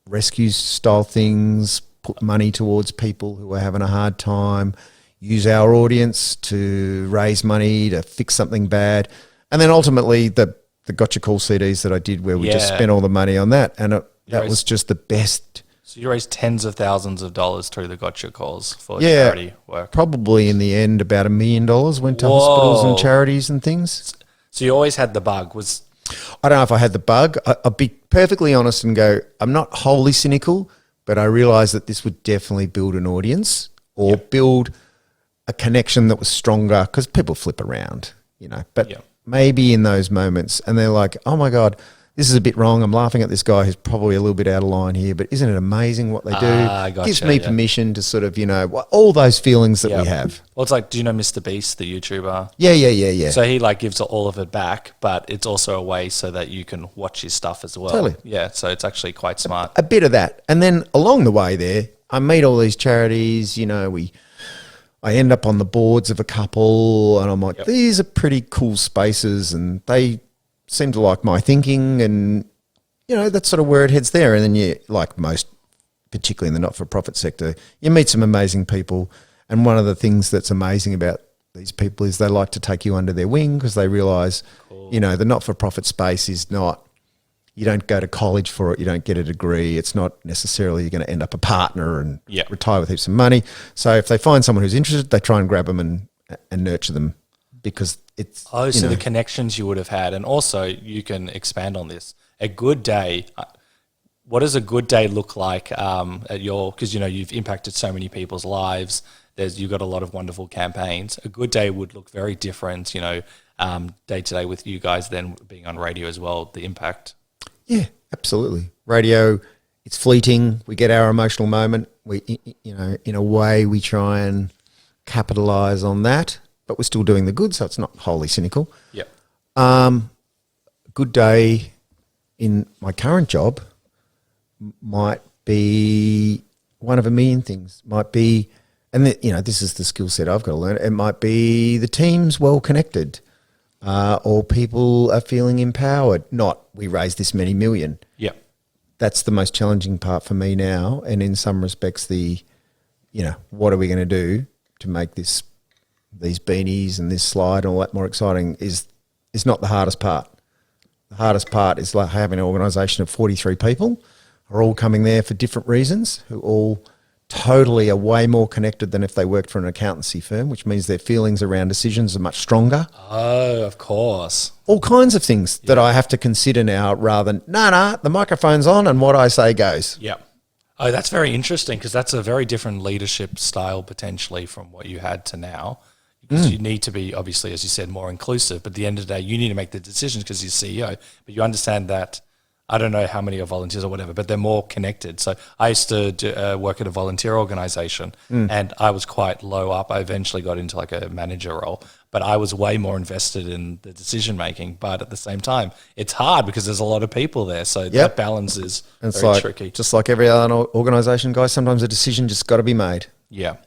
rescue style things, put money towards people who are having a hard time, use our audience to raise money to fix something bad. And then ultimately the Gotcha Call CDs that I did where we just spent all the money on that. And that was just the best. So you raised tens of thousands of dollars through the Gotcha Calls for charity work. Probably in the end about $1 million went to hospitals and charities and things. So you always had the bug. I don't know if I had the bug. I'll be perfectly honest and go, I'm not wholly cynical, but I realised that this would definitely build an audience or build a connection that was stronger because people flip around, But maybe in those moments and they're like, oh my God, this is a bit wrong. I'm laughing at this guy who's probably a little bit out of line here, but isn't it amazing what they do? Gotcha, Gives me permission to sort of, all those feelings that we have. Well, it's like, do you know Mr. Beast, the YouTuber? Yeah. So he gives all of it back, but it's also a way so that you can watch his stuff as well. Totally. Yeah, so it's actually quite smart. A bit of that. And then along the way there, I meet all these charities, I end up on the boards of a couple and I'm like, these are pretty cool spaces and they seem to like my thinking and, that's sort of where it heads there. And then you, like most, particularly in the not-for-profit sector, you meet some amazing people. And one of the things that's amazing about these people is they like to take you under their wing because they realise, the not-for-profit space is not, you don't go to college for it, you don't get a degree. It's not necessarily you're going to end up a partner and retire with heaps of money. So if they find someone who's interested, they try and grab them and nurture them because it's... so the connections you would have had. And also you can expand on this. A good day, what does a good day look like at your... Because, you've impacted so many people's lives. You've got a lot of wonderful campaigns. A good day would look very different, day to day with you guys then being on radio as well, the impact. Yeah, absolutely. Radio, it's fleeting. We get our emotional moment. We, in a way, we try and capitalise on that, but we're still doing the good, so it's not wholly cynical. Yep. Good day in my current job might be one of a million things. Might be, and this is the skill set I've got to learn. It might be the team's well connected. Or people are feeling empowered. Not, we raised this many million. Yeah. That's the most challenging part for me now. And in some respects, what are we going to do to make these beanies and this slide and all that more exciting is not the hardest part. The hardest part is like having an organisation of 43 people who are all coming there for different reasons, who all totally are way more connected than if they worked for an accountancy firm, which means their feelings around decisions are much stronger. Oh, of course. All kinds of things that I have to consider now rather than, the microphone's on and what I say goes. Yeah. Oh, that's very interesting because that's a very different leadership style potentially from what you had to now. Because you need to be, obviously, as you said, more inclusive. But at the end of the day, you need to make the decisions because you're CEO. But you understand that, I don't know how many are volunteers or whatever, but they're more connected. So I used to work at a volunteer organisation and I was quite low up. I eventually got into a manager role, but I was way more invested in the decision making. But at the same time, it's hard because there's a lot of people there. So that balance is very tricky. Just like every other organisation, guys, sometimes a decision just got to be made. Yeah.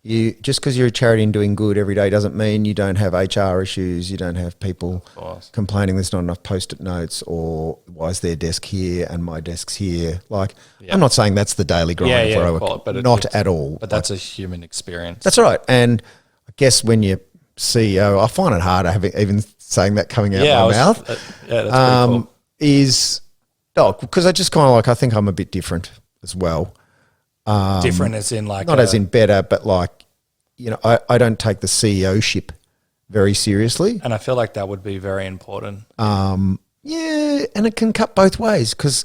You just because you're a charity and doing good every day doesn't mean you don't have HR issues. You don't have people complaining there's not enough post-it notes or why is their desk here and my desk's here. I'm not saying that's the daily grind for our but not at all. But that's a human experience. That's right. And I guess when you're CEO, I find it harder even saying that coming out my mouth. That's pretty cool. Because I just kind of I think I'm a bit different as well. Different as in not as in better, but I don't take the CEO-ship very seriously. And I feel like that would be very important. And it can cut both ways because,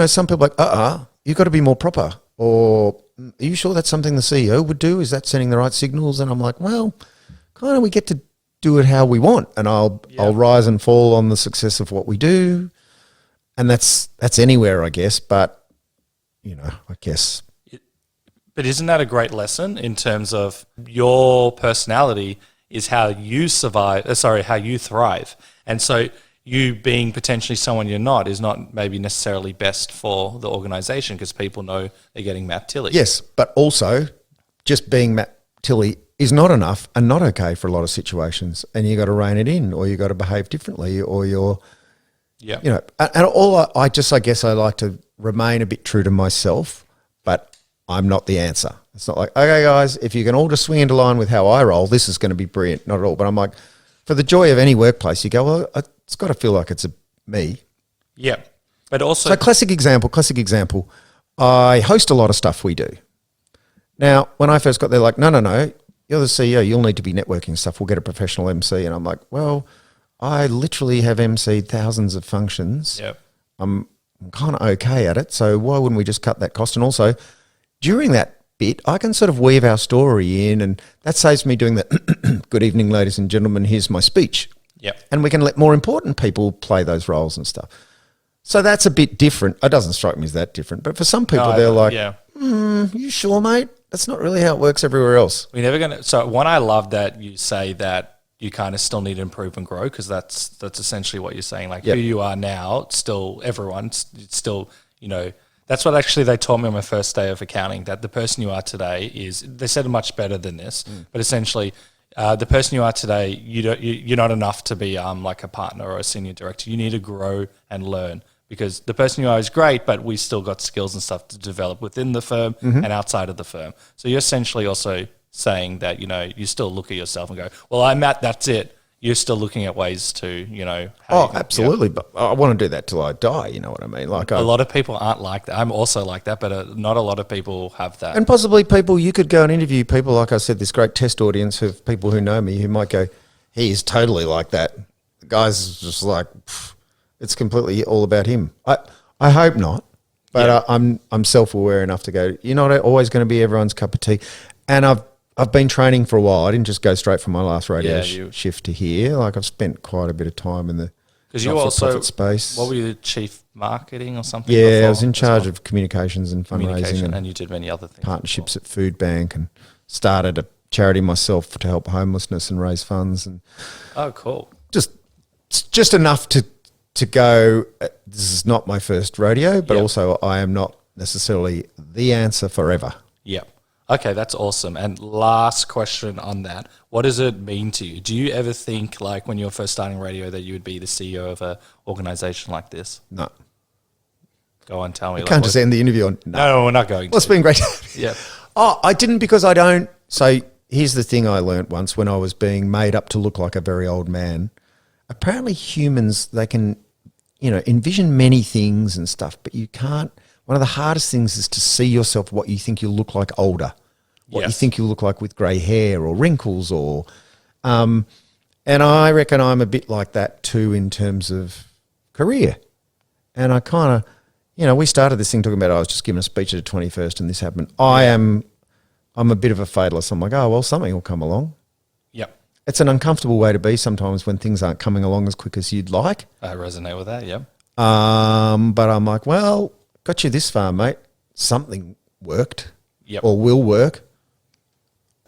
some people are like, you've got to be more proper. Or are you sure that's something the CEO would do? Is that sending the right signals? And I'm like, well, kind of we get to do it how we want and I'll rise and fall on the success of what we do. And that's anywhere, I guess. But, I guess... But isn't that a great lesson in terms of your personality is how you survive. How you thrive. And so you being potentially someone you're not is not maybe necessarily best for the organization because people know they're getting Matt Tilley. Yes, but also just being Matt Tilley is not enough and not okay for a lot of situations, and you got to rein it in, or you got to behave differently, or you're, Yeah. you know. And all I guess I like to remain a bit true to myself, but I'm not the answer. It's not like, okay, guys, if you can all just swing into line with how I roll, this is going to be brilliant. Not at all. But I'm like, for the joy of any workplace, you go, well, it's got to feel like it's me. Yeah. But also, So classic example. I host a lot of stuff we do. Now, when I first got there, like, no, you're the CEO. You'll need to be networking stuff. We'll get a professional MC. And I'm like, well, I literally have MC'd thousands of functions. yeah. I'm kind of okay at it. So why wouldn't we just cut that cost? And also, during that bit, I can sort of weave our story in, and that saves me doing the good evening, ladies and gentlemen, here's my speech. Yeah. And we can let more important people play those roles and stuff. So that's a bit different. It doesn't strike me as that different. But for some people, they're like, yeah. You sure, mate? That's not really how it works everywhere else. We're never gonna. So one, I love that you say that you kind of still need to improve and grow because that's essentially what you're saying. Like Yep. who you are now, it's still everyone's. It's still That's what actually they taught me on my first day of accounting. That the person you are today is. They said it much better than this, but essentially. The person you are today, you're not enough to be like a partner or a senior director. You need to grow and learn because the person you are is great, but we still got skills and stuff to develop within the firm and outside of the firm. So you're essentially also saying that, you still look at yourself and go, well, I'm at, that's it. You're still looking at ways to, how Absolutely. But I want to do that till I die. You know what I mean? Like a lot of people aren't like that. I'm also like that, but not a lot of people have that. And possibly people, you could go and interview people, like I said, this great test audience of people who know me who might go, he is totally like that. The guy's just like, it's completely all about him. I hope not, but I'm self-aware enough to go, you're not always going to be everyone's cup of tea. And I've been training for a while. I didn't just go straight from my last radio shift to here. Like I've spent quite a bit of time in the not-for-profit space. What were you, the chief marketing or something? Yeah, I was in charge of communications and fundraising, and you did many other things. Partnerships at Food Bank, and started a charity myself to help homelessness and raise funds. And oh, cool! Just enough to go. This is not my first rodeo, but also I am not necessarily the answer forever. Yeah. Okay, that's awesome. And last question on that. What does it mean to you? Do you ever think, like, when you were first starting radio that you would be the CEO of an organization like this? No. Go on, tell me. I can't just end the interview on, No, we're not going to. Well, it's been great. Yeah. Oh, I didn't because I don't. So here's the thing I learnt once when I was being made up to look like a very old man. Apparently humans, they can, envision many things and stuff, but you can't. One of the hardest things is to see yourself what you think you'll look like older, what you think you'll look like with grey hair or wrinkles or, and I reckon I'm a bit like that too in terms of career. And I kind of, we started this thing talking about I was just giving a speech at the 21st and this happened. I'm a bit of a fatalist. I'm like, oh, well, something will come along. Yep. It's an uncomfortable way to be sometimes when things aren't coming along as quick as you'd like. I resonate with that, yep. But I'm like, well, got you this far, mate. Something worked or will work.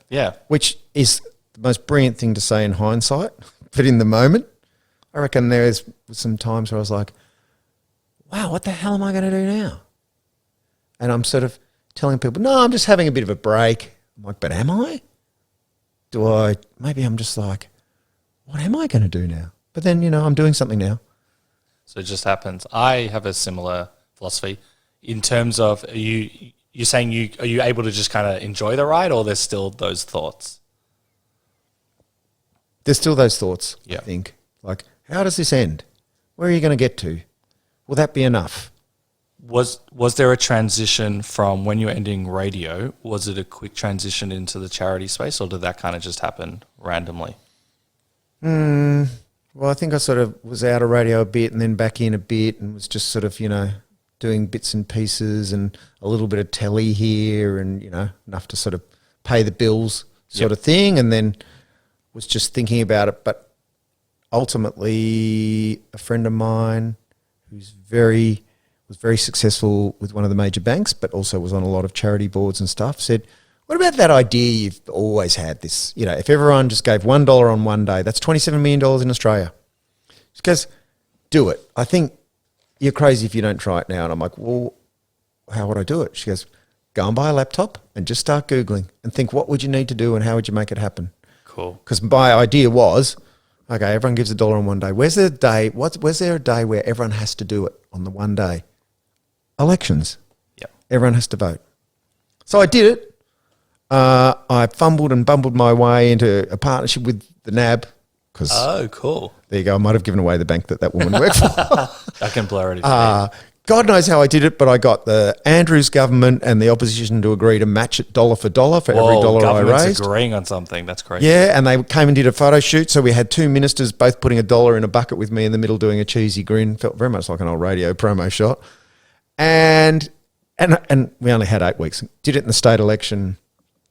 Yeah. Which is the most brilliant thing to say in hindsight. But in the moment, I reckon there's some times where I was like, wow, what the hell am I going to do now? And I'm sort of telling people, no, I'm just having a bit of a break. I'm like, but am I? Maybe I'm just like, what am I going to do now? But then, I'm doing something now. So it just happens. I have a similar philosophy in terms of you're saying are you able to just kind of enjoy the ride or there's still those thoughts? There's still those thoughts, I think. Like, how does this end? Where are you going to get to? Will that be enough? Was there a transition from when you were ending radio? Was it a quick transition into the charity space or did that kind of just happen randomly? Well, I think I sort of was out of radio a bit and then back in a bit and was just sort of, doing bits and pieces and a little bit of telly here and, enough to sort of pay the bills sort of thing. And then was just thinking about it. But ultimately a friend of mine who's was very successful with one of the major banks, but also was on a lot of charity boards and stuff, said, what about that idea you've always had this, if everyone just gave $1 on one day, that's $27 million in Australia. She goes, do it. I think you're crazy if you don't try it now. And I'm like, well, how would I do it? She goes, go and buy a laptop and just start Googling and think, what would you need to do and how would you make it happen? Cool. Because my idea was, okay, everyone gives $1 on one day. Where's there a day where everyone has to do it on the one day? Elections. Yep. Everyone has to vote. So I did it. I fumbled and bumbled my way into a partnership with the NAB. Oh, cool. There you go. I might have given away the bank that woman worked for. I can blur it if you need. God knows how I did it, but I got the Andrews government and the opposition to agree to match it dollar for dollar for every dollar I raised. Government's agreeing on something. That's crazy. Yeah, and they came and did a photo shoot. So we had two ministers both putting $1 in a bucket with me in the middle doing a cheesy grin. Felt very much like an old radio promo shot. And we only had 8 weeks. Did it in the state election.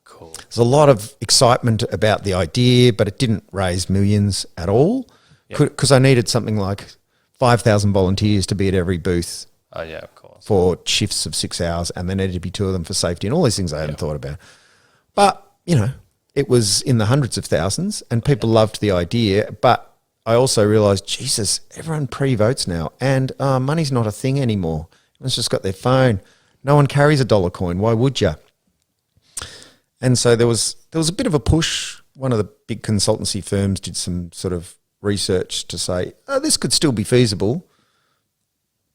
Cool. There's a lot of excitement about the idea, but it didn't raise millions at all because I needed something like 5,000 volunteers to be at every booth. Oh, yeah, of course. For shifts of 6 hours, and there needed to be 2 of them for safety and all these things I hadn't thought about. But, it was in the hundreds of thousands and people loved the idea. But I also realised, Jesus, everyone pre-votes now and money's not a thing anymore. Everyone's just got their phone. No one carries a dollar coin. Why would you? And so there was a bit of a push. One of the big consultancy firms did some sort of research to say, oh, this could still be feasible.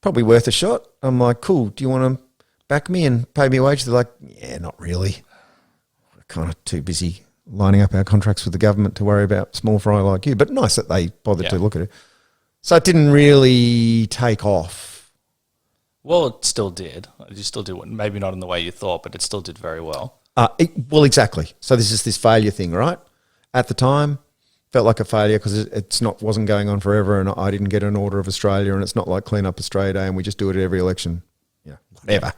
Probably worth a shot. I'm like, cool, do you want to back me and pay me a wage? They're like, yeah, not really. We're kind of too busy lining up our contracts with the government to worry about small fry like you. But nice that they bothered to look at it. So it didn't really take off. Well, it still did. You still did, maybe not in the way you thought, but it still did very well. Well, exactly. So this is this failure thing, right? At the time, felt like a failure because wasn't going on forever, and I didn't get an Order of Australia, and it's not like Clean Up Australia Day, and we just do it at every election, whatever.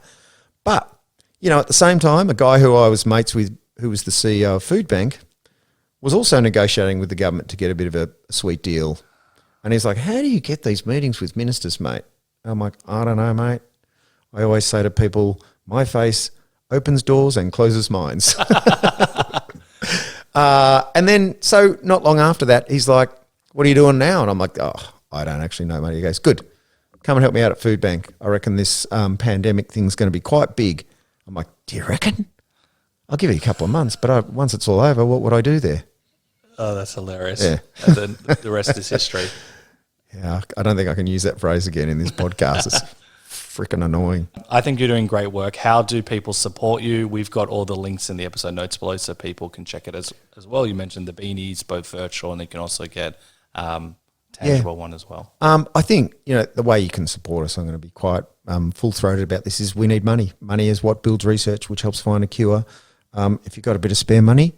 But at the same time, a guy who I was mates with, who was the CEO of FoodBank, was also negotiating with the government to get a bit of a sweet deal, and he's like, "How do you get these meetings with ministers, mate?" And I'm like, "I don't know, mate. I always say to people, my face opens doors and closes minds." And then, so not long after that, he's like, "What are you doing now?" And I'm like, "Oh, I don't actually know, mate." He goes, "Good. Come and help me out at FoodBank. I reckon this pandemic thing's going to be quite big." I'm like, "Do you reckon?" "I'll give you a couple of months, but once it's all over, what would I do there?" Oh, that's hilarious. Yeah. And then the rest is history. Yeah, I don't think I can use that phrase again in this podcast. It's freaking annoying. I think you're doing great work. How do people support you? We've got all the links in the episode notes below so people can check it as well. You mentioned the beanies, both virtual, and they can also get tangible one as well. I think, the way you can support us, I'm going to be quite full-throated about this, is we need money. Money is what builds research, which helps find a cure. If you've got a bit of spare money,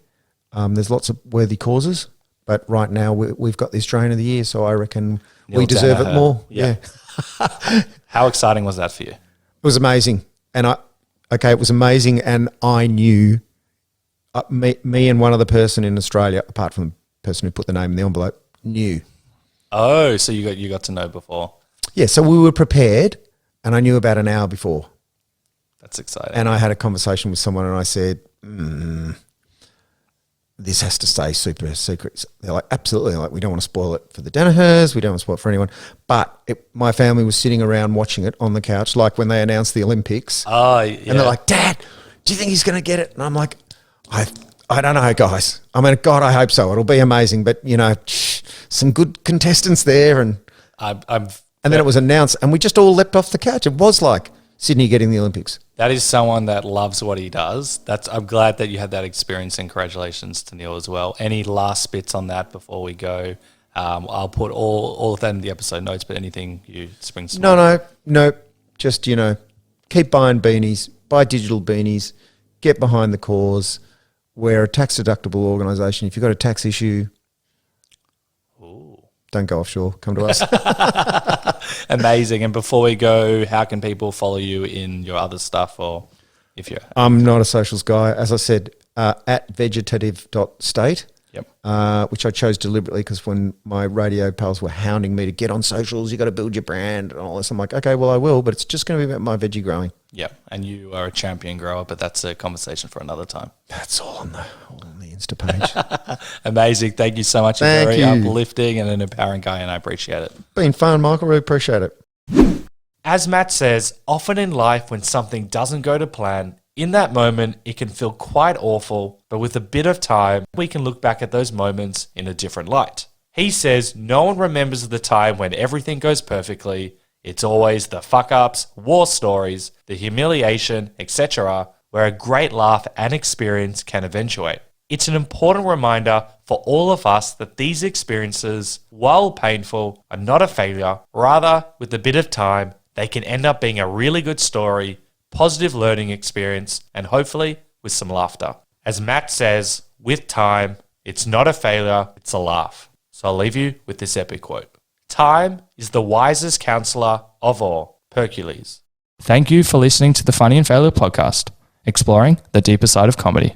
there's lots of worthy causes. But right now we've got the Australian of the Year, so I reckon we deserve it more. Yeah. How exciting was that for you? It was amazing. And it was amazing. And I knew me and one other person in Australia, apart from the person who put the name in the envelope, knew. Oh, so you got to know before. Yeah. So we were prepared, and I knew about an hour before. That's exciting. And I had a conversation with someone, and I said, this has to stay super secret. They're like, absolutely. Like, we don't want to spoil it for the Danahers. We don't want to spoil it for anyone. But my family was sitting around watching it on the couch, like when they announced the Olympics. Oh, yeah. And they're like, "Dad, do you think he's going to get it?" And I'm like, I don't know, guys. I mean, God, I hope so. It'll be amazing. But, some good contestants there. And then it was announced, and we just all leapt off the couch. It was like Sydney getting the Olympics. That is someone that loves what he does. I'm glad that you had that experience, and congratulations to Neil as well. Any last bits on that before we go? I'll put all of that in the episode notes, but anything you spring to mind? No. Just, keep buying beanies, buy digital beanies, get behind the cause. We're a tax-deductible organisation. If you've got a tax issue, don't go offshore. Come to us. Amazing. And before we go, how can people follow you in your other stuff, or if you're... I'm not a socials guy. As I said, at vegetative.state, which I chose deliberately because when my radio pals were hounding me to get on socials, you got to build your brand and all this, I'm like, okay, well, I will, but it's just going to be about my veggie growing. Yeah, and you are a champion grower, but that's a conversation for another time. That's all on the Insta page. Amazing. Thank you so much. You're Thank very you. uplifting and an empowering guy, and I appreciate it. Been fun, Michael. Really appreciate it. As Matt says, often in life when something doesn't go to plan, in that moment it can feel quite awful, but with a bit of time, we can look back at those moments in a different light. He says no one remembers the time when everything goes perfectly. It's always the fuck-ups, war stories, the humiliation, etc., where a great laugh and experience can eventuate. It's an important reminder for all of us that these experiences, while painful, are not a failure. Rather, with a bit of time, they can end up being a really good story, positive learning experience, and hopefully with some laughter. As Matt says, with time, it's not a failure, it's a laugh. So I'll leave you with this epic quote. Time is the wisest counselor of all. Hercules. Thank you for listening to the Funny and Failure podcast, exploring the deeper side of comedy.